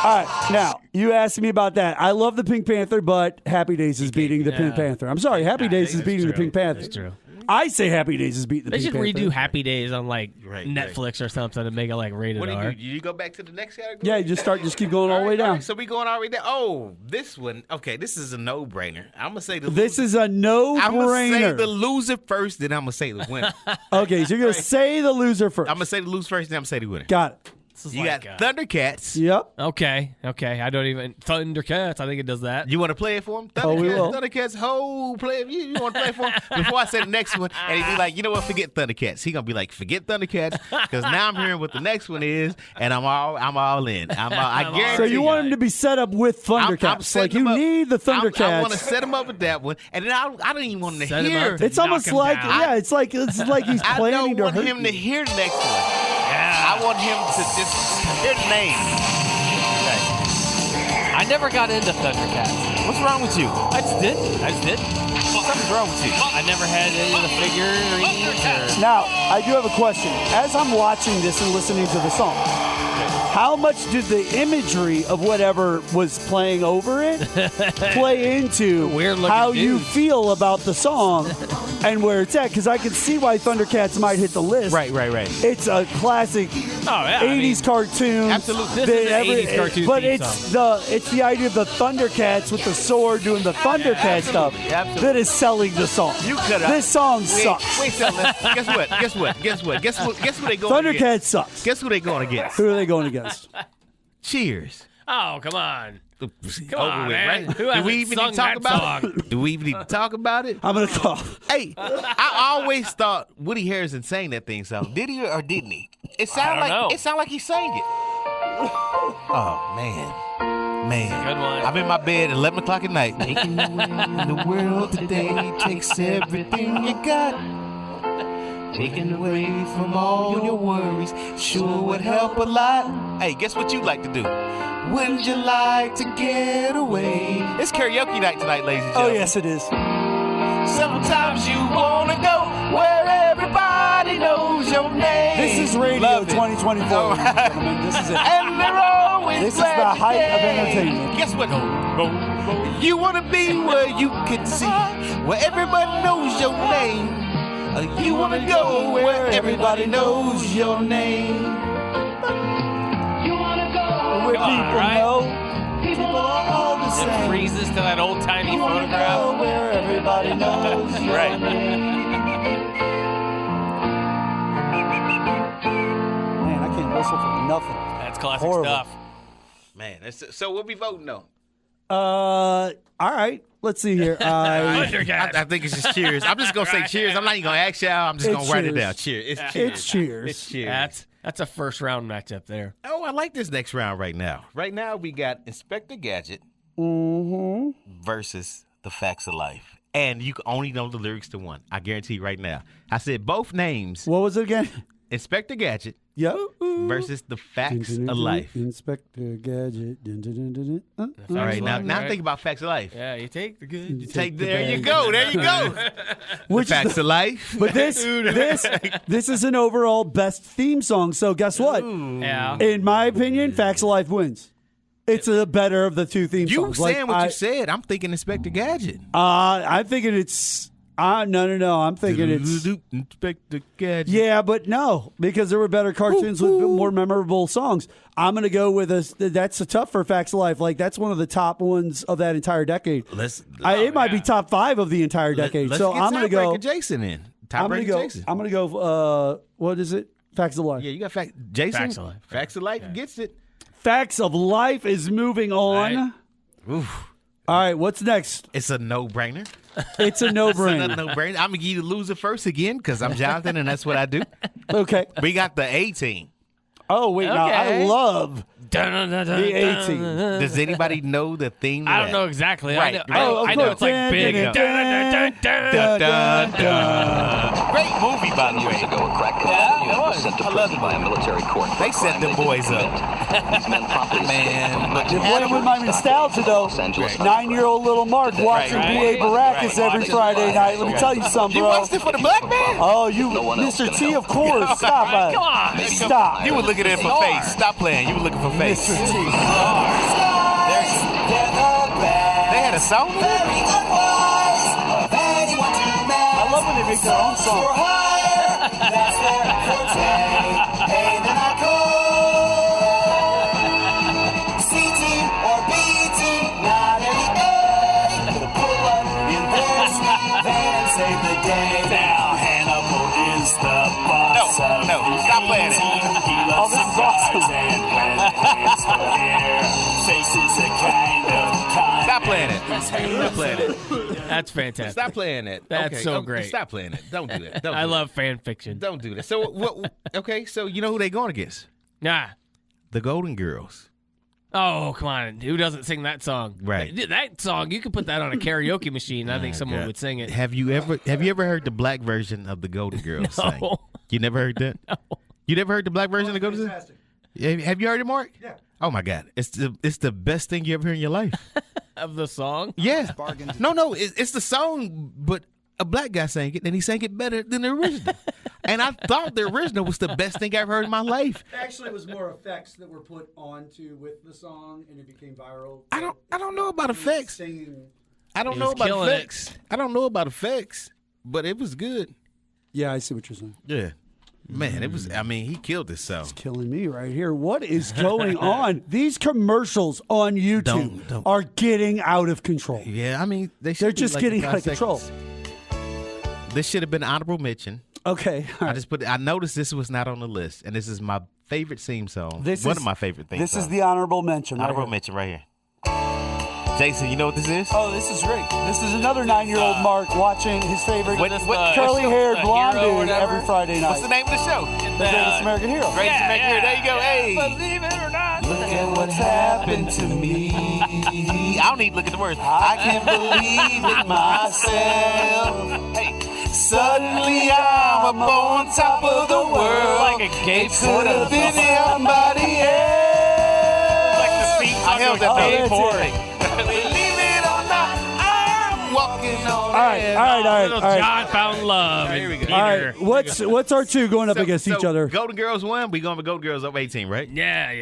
All right, now, you asked me about that. I love the Pink Panther, but Happy Days is beating the Pink Panther. I'm sorry, Happy Days is beating the Pink Panther. That's true. I say Happy Days is beating the They Pink should Panther. redo Happy Days on like Right, Netflix or something and make it like rated What do R. you do? You go back to the next category? Yeah, you just keep going all the way down. So we going all the way down. Oh, this one. Okay, this is a no-brainer. I'm going to say the This loser. is a I'm going to say no-brainer. the loser first, then I'm going to say the winner. Okay, so you're going to say the loser first. I'm going to say the loser first, then I'm going to say the winner. Got it. This is You like, got Thundercats. Yep. Okay. I don't even Thundercats. I think it does that. You want to play it for him? Oh, we will. Thundercats, play it. You want to play it for him? Before I say the next one, and he'd be like, you know what, forget Thundercats. He going to be like, forget Thundercats, because now I'm hearing what the next one is, and I'm all in. I guarantee So you want him to be set up with I'm Thundercats. setting Like, you him up. need the I want to Thundercats. set him up with that one, and then I don't even want him to Set him hear. up to It's almost knock him like, down. yeah, it's like he's I planning don't to want hurt him you. to hear the next one. I want him to just hear the name. I never got into Thundercats. What's wrong with you? I just did. Something's wrong with you. I never had any of the figurines or... Now, I do have a question. As I'm watching this and listening to the song, how much did the imagery of whatever was playing over it play into Weird-looking how you dude. feel about the song and where it's at? Because I can see why Thundercats might hit the list. Right. It's a classic yeah, 80s cartoon. Absolutely. This is an 80s cartoon But theme it's the idea of the Thundercats with the sword doing the Thundercat stuff Absolutely. that is selling the song. You could have. This song sucks. Wait, guess what? Guess what they going Thundercat against? sucks. Guess who they going against? Who are they going against? Cheers. Oh, come on. Come on, man. Who hasn't Do we even sung need to talk that about song? it? Do we even need to talk about it? I'm going to cough. Hey, I always thought Woody Harrelson sang that thing. So did he or didn't he? It sounded know. like he sang it. Oh man. Good one. I'm in my bed at 11 o'clock at night. Making your way in the world today takes everything you got. Taking away from all your worries sure would help a lot. Hey, guess what you like to do? Wouldn't you like to get away? It's karaoke night tonight, ladies and Oh, gentlemen. yes, it is. Sometimes you want to go where everybody knows your name. This is Radio Love it. 2024, ladies and gentlemen. This is it. And they're always This is glad the to height of dance. entertainment. Guess what? You want to be where you can see, where everybody knows your name. You want to go where everybody knows your name. You want to go Where Come on, people right? know, people are all the It same. freezes to that old-timey You want to go photograph. where everybody knows your Right. name. Man, I can't whistle for nothing. That's classic Horrible. stuff. Man, so we'll be voting though. All right. Let's see here. Thundercats. I think it's just cheers. I'm just gonna say cheers. I'm not even gonna ask y'all. I'm just It's gonna write it cheers. down. Cheers. It's cheers. It's cheers. It's cheers. That's a first-round matchup there. Oh, I like this next round right now. Right now we got Inspector Gadget versus The Facts of Life. And you can only know the lyrics to one. I guarantee you right now. I said both names. What was it again? Inspector Gadget Yep. versus the Facts of Life. Inspector Gadget. All right, now think about Facts of Life. Yeah, you take the good. You Take there you go. Which Facts of Life. But this is an overall best theme song. So guess what? Yeah. In my opinion, Facts of Life wins. It's the better of the two theme You songs. saying what you said. I'm thinking Inspector Gadget. I'm thinking it's. No. I'm thinking it's. Inspector Gadget. Yeah, but no, because there were better cartoons with more memorable songs. I'm going to go with that's a tough for Facts of Life. Like, that's one of the top ones of that entire decade. It might be top 5 of the entire decade. Let's so get I'm going to go. Tiebreaker Jason in. I'm going to go. Jason. I'm going to go. What is it? Facts of Life. Yeah, you got Jason. Facts of Life. Facts of Life gets it. Facts of Life is moving on. Right. Oof. All right, what's next? It's a no-brainer. It's a no-brainer. It's a no-brainer. I'm going to give you the loser first again because I'm Jonathan and that's what I do. Okay. We got the A-Team. Oh, wait. Now, I love the The A-Team. Does anybody know the theme? I don't know exactly. Right. I know it's like big. Great movie, by the way. Years ago, a crack cocaine was sent to prison by a military court. They set the boys up. These men promptly You're playing with my nostalgia, though. 9-year-old little Mark watching B.A. Baracus every Friday night. Let me tell you something, bro. You watched it for the black man? Oh, you, Mr. T, of course. Stop it. Come on. Stop. You were looking at it for face. Stop playing. You were looking for face. Mr. T. They had a song? I love when they make their own song. No, stop playing it. Oh, this is awesome. Stop playing it. Stop playing it. That's fantastic. Stop playing it. That's okay. so great. Stop playing it. Don't do that. I love fan fiction. Don't do that. So what? Okay, so you know who they going against? Nah. The Golden Girls. Oh, come on. Who doesn't sing that song? Right. That song, you could put that on a karaoke machine. I think someone would sing it. Have you ever heard the black version of the Golden Girls sing? You never heard that? No. You never heard the black version of the Golden Girls? Have you heard it, Mark? Yeah. Oh my God. It's the best thing you ever heard in your life. Of the song? Yeah. No, it's the song, but a black guy sang it, and he sang it better than the original. And I thought the original was the best thing I ever heard in my life. Actually, it was more effects that were put onto with the song, and it became viral. I don't know about effects. I don't know about effects. I don't know about effects, but it was good. Yeah, I see what you're saying. Yeah. Man, it was. I mean, he killed this song. It's killing me right here. What is going on? These commercials on YouTube are getting out of control. Yeah, I mean, they're just getting out of control. This should have been honorable mention. Okay, I noticed this was not on the list, and this is my favorite theme song. One of my favorite themes. This is the honorable mention. Honorable mention right here. Jason, you know what this is? Oh, this is great. This is another 9-year-old Mark watching his favorite what curly-haired blonde dude every Friday night. What's the name of the show? The Greatest American Hero. Greatest American Hero. There you go. Hey. Believe it or not. Look at what happened to me. I don't need to look at the words. I can't believe it myself. Hey. Suddenly I'm up on top of the world. Like a gay Could have been somebody else. Like the theme song. I held that that's boring. Believe it or not, I'm walking on. All right. Little John found love. Here we go. All right, what's our two going up against each other? Golden Girls won. We going with Golden Girls up 18, right? Yeah.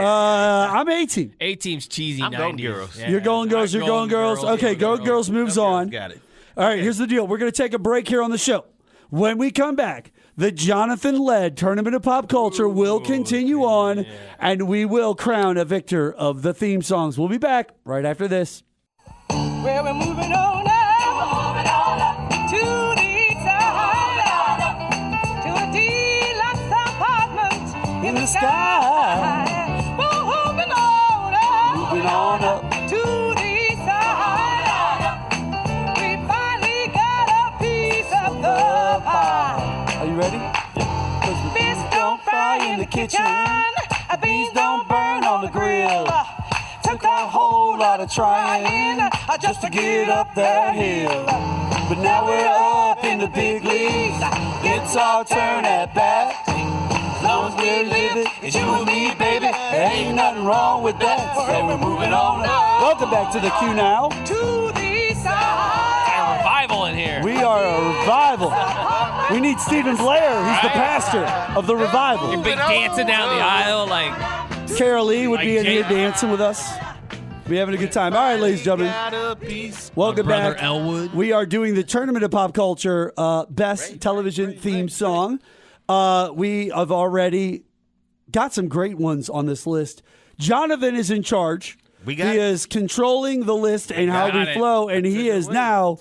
I'm 18. A-Team's cheesy. I'm 90s. Golden Girls. Yeah. You're going girls. You're going girls. Okay, Golden Girls moves on. Got it. All right, here's the deal. We're going to take a break here on the show. When we come back, the Jonathan-led Tournament of Pop Culture will continue on, and we will crown a victor of the theme songs. We'll be back right after this. Well, we're moving on up to the east side, to a deluxe apartment in the sky. We're moving on up to the east side. We finally got a piece of the pie. Are you ready? Fish don't fry in the kitchen, beans don't burn on the grill. Took a whole lot of trying just to get up that hill. But now we're up in the big leagues. It's our turn at bat. baby. It's you and me, baby. There ain't nothing wrong with that. So we're moving on up. Welcome back to the QNow. To the side. Got a revival in here. We are a revival. We need Stephen Blair. He's the pastor of the revival. You're big dancing down the aisle like Carol Lee would Like be in here Jay- dancing with us. We're having a good time. All right, ladies and gentlemen. Welcome Brother back. Elwood. We are doing the Tournament of Pop Culture Best Television Theme Song. We have already got some great ones on this list. Jonathan is in charge. He is controlling the list and how we flow, and he is now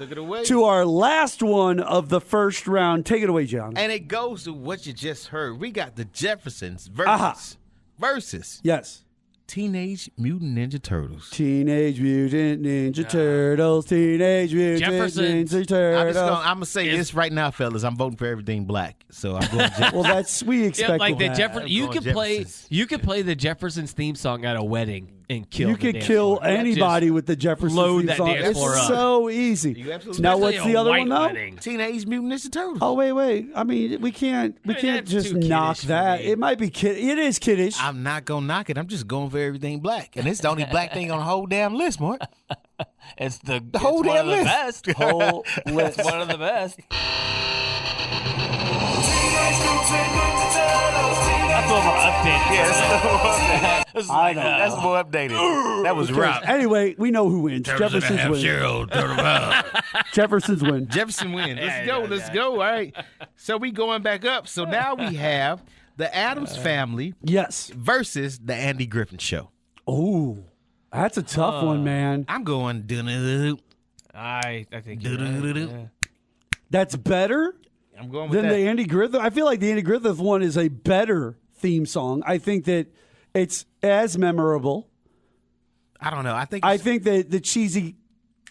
to our last one of the first round. Take it away, John. And it goes to what you just heard. We got the Jeffersons versus Yes. Teenage Mutant Ninja Turtles. Teenage Mutant Ninja Turtles. Teenage Mutant Jeffersons. Ninja Turtles. I'm gonna say this right now, fellas. I'm voting for everything black. So I'm going Jeffersons. Well, that's we expected. Yeah, like the that. Jefferson. You going could play. Jeffersons. You could play the Jeffersons theme song at a wedding and kill. You the could dance kill floor. anybody Just with the Jefferson load theme that song. dance It's floor up. so easy. You absolutely Now, Especially what's a the other white one though? wedding. Teenage Mutant Ninja Turtles. Oh wait. I mean, we can't that's just too knock kiddish for that. me. It might be kid. It is kiddish. I'm not gonna knock it. I'm just going for everything black, and it's the only black thing on the whole damn list, Mark. It's the whole it's one damn of the list. best. Whole list. It's one of the best. That's a little more updated. Yeah, This is I like, know. that's more updated. That was rough. Anyway, we know who wins. Jeffersons win. Jeffersons win. Jefferson wins. Let's go. All right. So we going back up. So now we have the Addams Family Yes. versus the Andy Griffin Show. Oh, that's a tough one, man. I'm going doo-doo-doo-doo. I think you're Doo-doo-doo-doo. right. That's better I'm going with than that. the Andy Griffith. I feel like the Andy Griffith one is a better theme song. I think that it's as memorable. I don't know. I think that the cheesy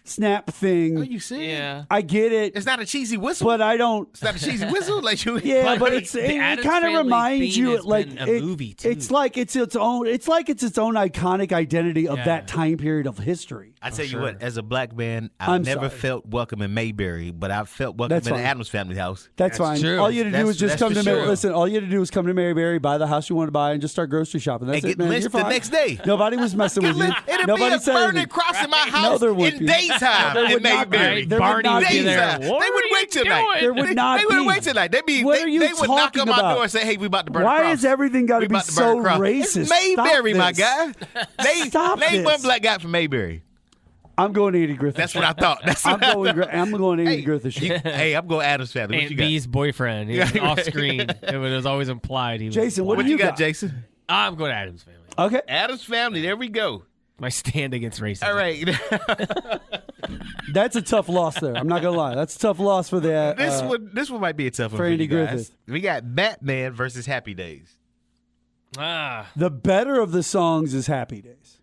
snap thing. Are you serious? Yeah. I get it, It's not a cheesy whistle. but I don't. It's not a cheesy whistle. Like you. Yeah, but the it Addams kind of Family reminds theme you has like been a movie, too. it's like it's its own. It's like it's its own iconic identity of Yeah. that time period of history. I tell you what, as a black man, I've I'm never sorry. felt welcome in Mayberry, but I've felt welcome That's in fine. the Addams Family house. That's fine. true. All you had to do was just That's come for to sure. listen. All you had to do was come to Maryberry, buy the house you want to buy, and just start grocery shopping. That's And it, get man. lynched You're the fine. next day. Nobody was messing with you. It'll Nobody be a said burning anything. cross in my No, house there would in be. daytime There in would not be. Mayberry. There would Barney not would be be. there. Daytime. What They are would you wait till night. There would not They be. would wait till night. What are you they would knock talking on my about? door and say, "Hey, we about to burn a Why cross. is everything got We to be about to burn so a cross." racist? It's Mayberry, my Stop guy. this. Stop Name this. one black guy from Mayberry. I'm going Andy Griffith. That's what I thought. That's I'm what I going. thought. I'm going Andy Hey, Griffith. Hey, I'm going Addams Family. What Aunt you got? B's boyfriend. He was off screen. It was always implied. He was Jason, what What do you you got, Jason? I'm going Addams Family. Okay. Addams Family. There we go. My stand against racism. All right. That's a tough loss there. I'm not gonna lie. That's a tough loss for the. This one might be a tough one for for Andy you guys. Griffith. We got Batman versus Happy Days. The better of the songs is Happy Days.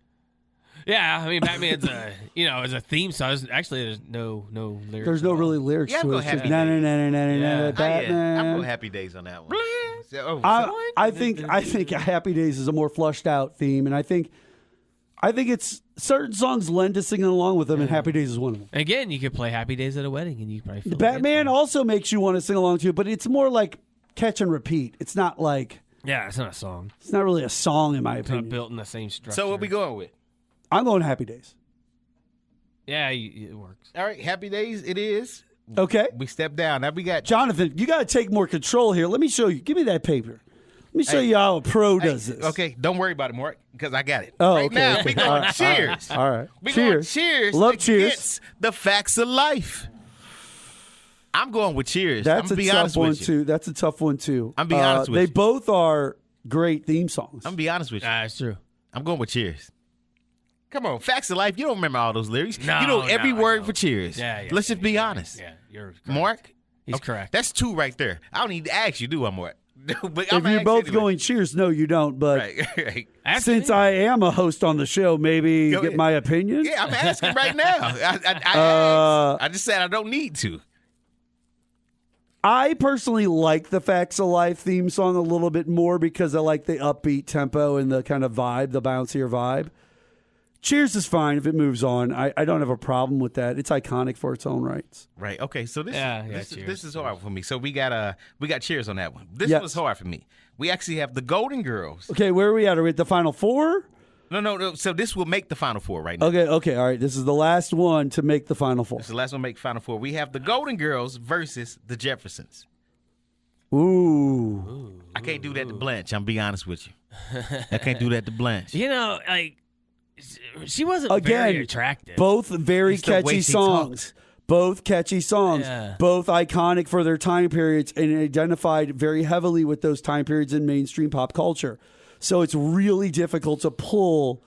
Yeah, I mean, Batman's is a theme song. Actually, there's no lyrics. There's no really lyrics Yeah, I'm to it. going It's just Happy no, no, Days. no, no, no, no, no, I'm Batman. going Happy Days on that one. So- I think Happy Days is a more flushed out theme, and I think it's certain songs lend to singing along with them, and Happy Days is one of them. Again, you could play Happy Days at a wedding, and you probably feel Batman also makes you want to sing along to it, but it's more like catch and repeat. It's not like Yeah, it's not a song. it's not really a song in my It's not opinion. built in the same structure. So what we going with? I'm going Happy Days. Yeah, it works. All right, Happy Days it is. Okay. We step down. Now we got Jonathan, you got to take more control here. Let me show you. Give me that paper. Let me show you how a pro does this. Okay, don't worry about it, Mark, because I got it. Oh, right okay, now, okay. we going All right, cheers. all right. We Cheers. going cheers. Love against cheers. The facts of life. I'm going with cheers. That's I'm a gonna be tough honest one with you. too. That's a tough one too. I'm being honest with They you. both are great theme songs. I'm gonna be honest with you. That's true. I'm going with cheers. Come on, facts of life. You don't remember all those lyrics. No, you know every no, I word don't. for cheers. Yeah, Let's just be honest. Yeah, you're correct. Mark, He's correct. That's two right there. I don't need to ask you, do I, Mark? But If I'ma you're ask both anyway. going cheers, no, you don't. But right. since I am a host on the show, maybe Go get ahead. my opinion. Yeah, I'm asking right now. I just said I don't need to. I personally like the Facts of Life theme song a little bit more because I like the upbeat tempo and the kind of vibe, the bouncier vibe. Cheers is fine if it moves on. I don't have a problem with that. It's iconic for its own rights. Right. Okay. So this Cheers. this is hard for me. So we got Cheers on that one. This Yes. was hard for me. We actually have the Golden Girls. Okay, where are we at? Are we at the final four? No. So this will make the final four right now. Okay, all right. This is the last one to make the final four. This is the last one to make final four. We have the Golden Girls versus the Jeffersons. Ooh. I can't do that to Blanche. I'm be honest with you. I can't do that to Blanche. You know, like she wasn't very attractive. Both very It's the way catchy she songs. Both catchy songs. Yeah. Both iconic for their time periods and identified very heavily with those time periods in mainstream pop culture. So it's really difficult to pull.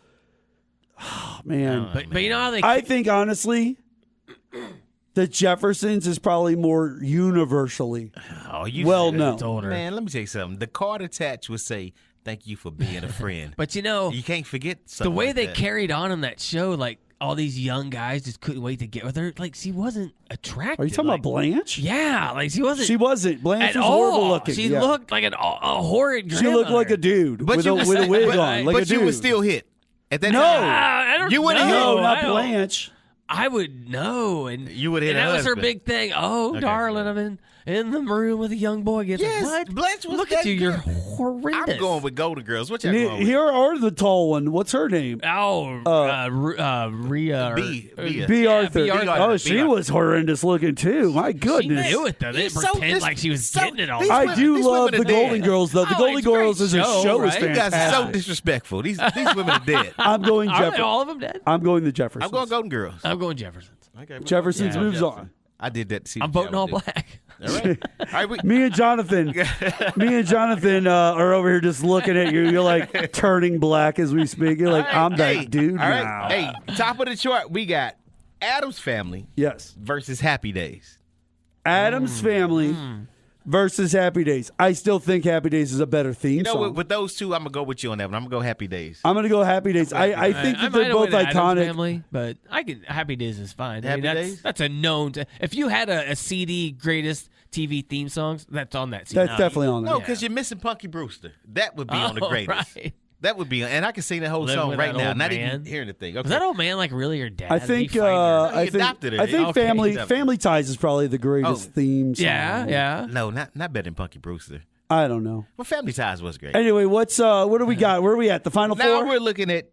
Oh, man. But you know how they. I think, honestly, the Jeffersons is probably more universally well known. Man, let me tell you something. The card attached would say, "Thank you for being a friend." But you know, you can't forget the something way like they that. carried on that show. Like all these young guys just couldn't wait to get with her. Like she wasn't attractive. Are you talking about Blanche? Yeah, like she wasn't. She wasn't. Blanche at was horrible all. looking. She yeah. looked like a horrid. She looked like a dude with a wig on. Like but a dude. you would still hit at that No. time. I don't You wouldn't know. hit. No, not I don't- Blanche. I would know, and You would hit and her that was her husband. big thing. Oh, Okay. darling, I'm in the room with a young boy. Gets Yes, what? Blanche was Look that at you, you're good. horrendous. I'm going with Golden Girls. What y'all going with? Here are the tall one. What's her name? Oh, Rhea. B. Arthur. B. Arthur. Oh, she was horrendous looking too. My goodness. She knew it though. They didn't pretend like she was getting it all. I do these love women the are Golden dead. Girls though. The Oh, Golden it's a great Girls as a show, show is right? You guys are so fantastic. disrespectful. These women are dead. I'm going Are they Jefferson. all of them dead? I'm going the Jeffersons. I'm going Golden Girls. I'm going Jeffersons. Okay, Jeffersons moves on. I did that to see. I'm what voting y'all all would do. black. All right. All right. Me and Jonathan are over here just looking at you. You're like turning black as we speak. You're like, I'm that dude all right. now. Hey, top of the chart, we got Addams Family Yes. versus Happy Days. Adam's Family versus Happy Days. I still think Happy Days is a better theme You know, song. with those two, I'm gonna go with you on that one. I'm gonna go Happy Days. I'm going to go Happy Days. I think that they're both iconic. Family, but I can Happy Days is fine. Happy that's, Days? That's a known. If you had a CD greatest TV theme songs, that's on that CD. That's definitely on there. No, because you're missing Punky Brewster. That would be on the Oh, greatest. right. That would be, and I can sing that whole Live song with right that now. old Not man. even hearing the thing. Okay. Was that old man like really your dad? I Did think he find her? He adopted her. I think Okay. Family Ties is probably the greatest theme song. Yeah. No, not better than Punky Brewster. I don't know. Well, Family Ties was great. Anyway, what do we got? Where are we at? The final Now four? we're looking at,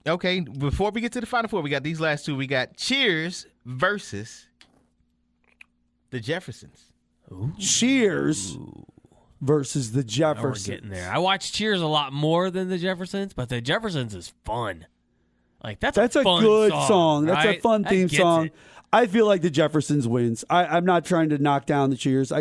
okay, before we get to the final four, we got these last two. We got Cheers versus the Jeffersons. Cheers versus the Now we're Jeffersons. getting there. I watch Cheers a lot more than the Jeffersons, but the Jeffersons is fun. Like that's a fun good song. That's a right? fun That theme gets song. it. I feel like the Jeffersons wins. I'm not trying to knock down the Cheers.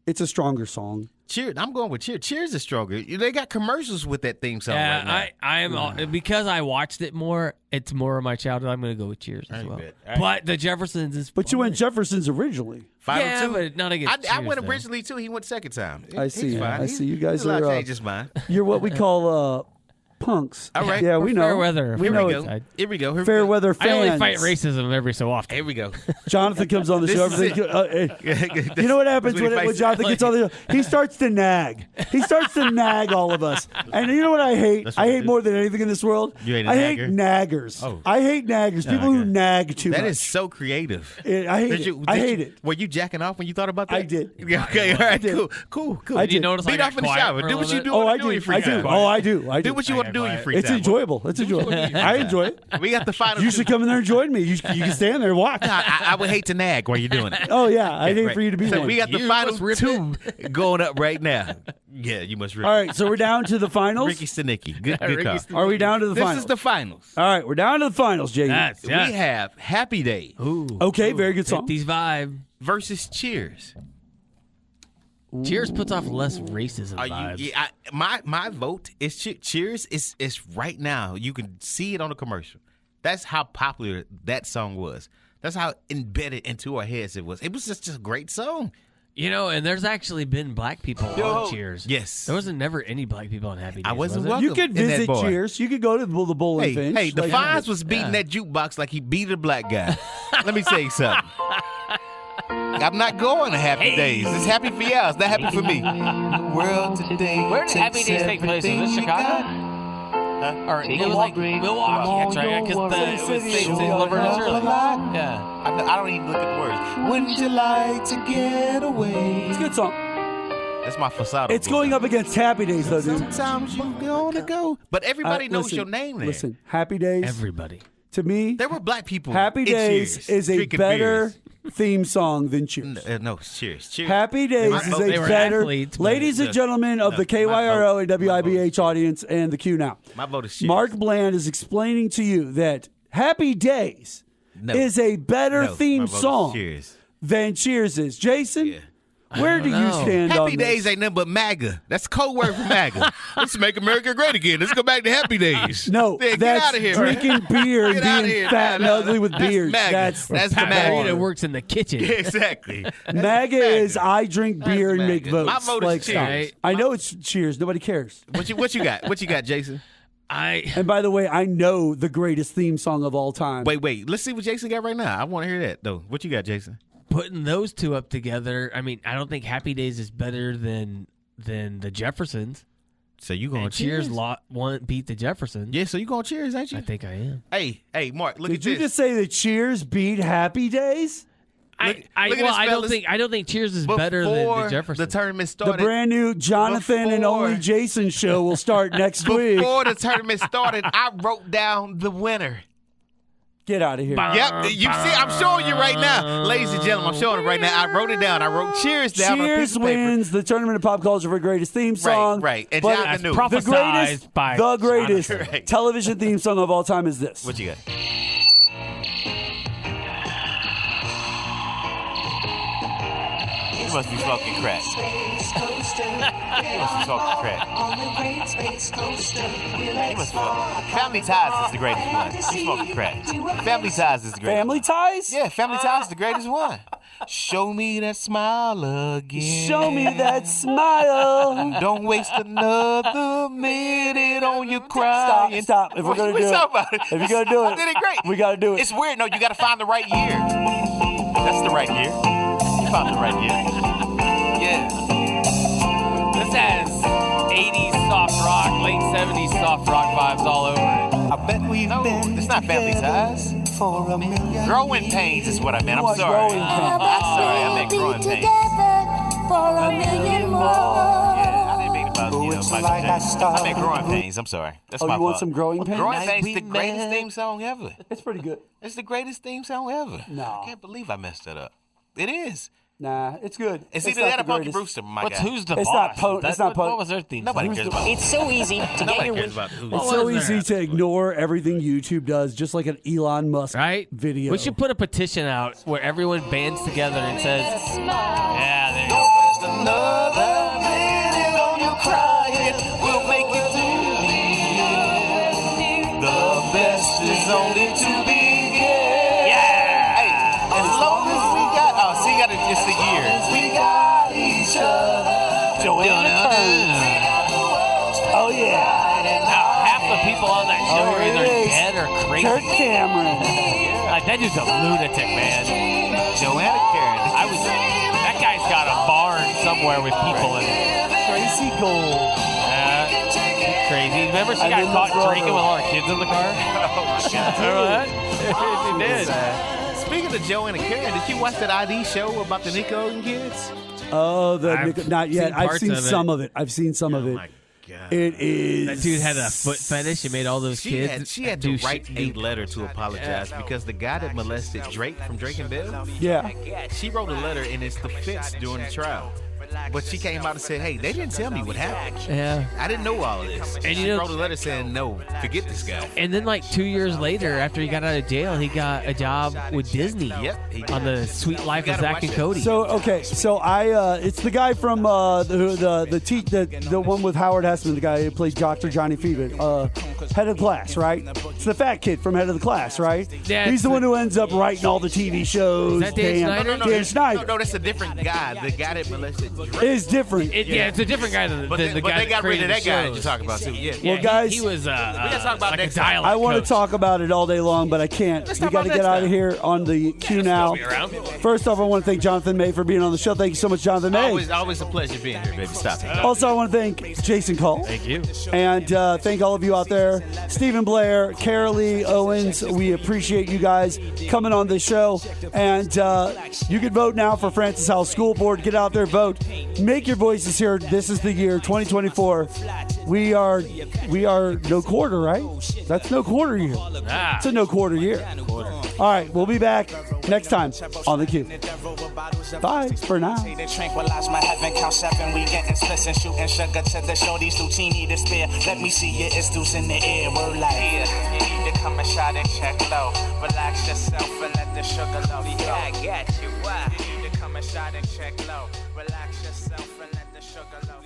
it's a stronger song. Cheers. I'm going with Cheers. Cheers is stronger. They got commercials with that theme song right now. I am because I watched it more. It's more of my childhood. I'm going to go with Cheers as well. bet. All right. But the Jeffersons is. But you went Jeffersons originally. Yeah, 5-2. but not against I Cheers, went though. originally too. He went second time. I see. He's fine. I see. You guys he's allowed are to change his mind. you're what we call punks. All right. Yeah, we know. Fair weather. We Here know we it. go. Here we go. Here we Fair go. weather I fans. only fight racism every so often. Here we go. Jonathan comes on the show. This is You know what happens That's what he when fights. Jonathan gets on the show? He starts to nag. He starts to nag all of us. And you know what I hate? That's what I you hate do. more than anything in this world. You hate a I hate nagger? naggers. Oh. I hate naggers. People who okay. nag too That much. is so creative. I hate it. I hate it. Were you jacking off when you thought about that? I did. Yeah, okay, all right, did. cool. I Did you did. notice I Beat got off in the quiet shower. for a Do what little you bit? do. Oh, want I to do in do. your free I do. time. Oh, I do. I Do do. what you want to do in your free It's time. enjoyable. It's enjoyable. I enjoy it. We got the final. You two. should come in there and join me. You can stand there and watch. I would hate to nag while you're doing it. Oh, yeah. I'd hate Right. for you to be So one. we got the You final must rip two going up right now. Yeah, you must rip. All right, so we're down to the finals. Ricky Stanicki. Good Ricky call. Are we down to the This finals? is the finals. All right, we're down to the finals, Jay. Yes, We yes. have Happy Days Okay, very good song. 50s vibe. versus Cheers. Cheers puts off less racism Are vibes. you? My vote is Cheers. Is right now. You can see it on the commercial. That's how popular that song was. That's how embedded into our heads it was. It was just a great song. You know, and there's actually been black people on Cheers. Yes. There wasn't never any black people on Happy Days. I wasn't was there? welcome. You could in that visit bar. Cheers. You could go to the Bull and Finch. Hey, the Like, Fonz was beating that jukebox like he beat a black guy. Let me tell you something. I'm not going to Happy Days. It's happy for y'all. It's not happy for me. World today. Where did Happy Days take place? Was it Chicago? Or it was like Milwaukee. That's right. Because it was St. Laverne and Shirley. Yeah. I don't even look at the words. Wouldn't you like to get away? It's a good song. That's my facade. It's going up against Happy Days, though, dude. Sometimes you gonna go. But everybody knows your name there. Listen, Happy Days. Everybody. To me, there were black people. Happy Days Cheers, is a drinking better beers. theme song than Cheers. No, Cheers. Happy Days is a better. Ladies and gentlemen of the KYRO and WIBH audience and the QNow. My vote is Cheers. Mark Bland is explaining to you that Happy Days is a better theme song than Cheers is. Jason, where do you stand on Happy this? Days ain't nothing but MAGA. That's a code word for MAGA. Let's make America great again. Let's go back to Happy Days. No, get that's out of here, drinking beer and being fat and ugly with beers. That's That's the MAGA. that works in the kitchen. Exactly. MAGA is I drink beer and make votes. My vote is Cheers. I know it's Cheers. Nobody cares. What you got? What you got, Jason? And by the way, I know the greatest theme song of all time. Wait. Let's see what Jason got right now. I want to hear that, though. What you got, Jason? Putting those two up together, I mean, I don't think Happy Days is better than the Jeffersons. So you going Cheers? Beat the Jeffersons. Yeah, so you going Cheers, ain't you? I think I am. Hey, Mark, look at this. Did you just say that Cheers beat Happy Days? Look at this, I don't think Cheers is better than the Jeffersons. The tournament started. The brand new Jonathan and Only Jason show will start next week. Before the tournament started, I wrote down the winner. Get out of here. Yep, you see, I'm showing you right now. Ladies and gentlemen, I'm showing it right now. I wrote it down. I wrote Cheers down on a piece Cheers of paper. wins the Tournament of Pop Culture for greatest theme song. Right. And but Jonathan knew. the greatest Right. television theme song of all time is this. What you got? You must be smoking crack. You must be smoking crack. You must be smoking. Family Ties is the greatest one. You smoking crack. Family Ties is the greatest. Family Ties? Yeah, Family Ties is the greatest one. Show me that smile again. Show me that smile. Don't waste another minute on your crying. Stop. If we're going to do it. If you're going to do it. I did it great. We got to do it. It's weird. No, you got to find the right year. That's the right year. You found the right year. Yeah. This has 80s soft rock, late 70s soft rock vibes all over it. I bet we've been it's not Family Ties. For a million Growing Pains is what I meant. I'm What's sorry. Growing Pains? I'm sorry. I meant Growing Pains. For a million more. Yeah, I didn't mean about it's Michael like I Jackson. I meant Growing Pains. I'm sorry. That's my you want fault. some Growing Pains? Growing Pains is the greatest theme song ever. It's pretty good. It's the greatest theme song ever. No. I can't believe I messed that up. It is. Nah, it's good. It's It's either not that the or Punky greatest. Brewster, my But guy. who's the It's boss? not it's not What was their theme song? Nobody cares about It's so easy to get Nobody your cares about who. It's so easy to ignore everything YouTube does, just like an Elon Musk video. We should put a petition out where everyone bands together and says, "Yeah, there you go." Another minute on your crying will make you do the best is only to begin. Yeah. Hey, as long as we got, so you got it's the year. We got each other. Joanna Oh yeah. Now, half the people on that show are either dead or crazy. Kirk Cameron. Like, that dude's a lunatic, man. Joanna Karen. That guy's got a barn somewhere with people in it. Tracy Gold. Crazy. Remember she And got then caught the brother. drinking with all her kids in the car? Remember that? She did. Speaking of Joanna Karen, did you watch that ID show about the Nickelodeon kids? Oh, not yet. seen I've parts seen of it. some of it. I've seen some of it. My God. It is. That dude had a foot fetish and made all those kids. She had to write a letter to apologize because the guy that molested Drake from Drake and Bell, Yeah. she wrote a letter in its defense during the trial. But she came out and said, hey, they didn't tell me what happened. Yeah. I didn't know all of this. And she you know- wrote a letter saying, no, forget this guy. And then, like 2 years later, after he got out of jail, he got a job with Disney. Yep, he did. On the Sweet Life You of gotta Zack and watch Cody. So it's the guy from the one with Howard Hessman, the guy who plays Dr. Johnny Fever, Head of the Class, right? It's the fat kid from Head of the Class, right? Yeah, He's it's the one the- who ends up writing all the TV shows. Is that Dan Snyder? Dan Snyder. No, that's a different guy. The guy that molested is different. It's a different guy than, But than the but guy they got rid of created that guy the you're shows. talking about too. Yeah. Well, guys, he was gotta talk about like a next time. dialect I want to coach. talk about it all day long, but I can't. Let's We talk got to about get next out of time. here on the QNow. be around. First off, I want to thank Jonathan May for being on the show. Thank you so much, Jonathan May. Always a pleasure being here, baby. Stop it. Also, I want to thank Jason Cole. Thank you. And thank all of you out there. Stephen Blair, Carolee Owens, we appreciate you guys coming on the show. And you can vote now for Francis Howell School Board. Get out there, vote. Make your voices heard. This is the year 2024. We are no quarter, right? That's no quarter year. It's a no quarter year. All right, we'll be back next time on the Q. Bye for now. Tranquilize my heaven, count 7, we getting splits and shooting sugar to the shorties, Lucini to spare. Let me see your issues in the air, we're like, yeah, you need to come and shot and check low. Relax yourself and let the sugar love flow. Yeah, I got you, why? You need to come and shot and check low. Relax yourself and let the sugar love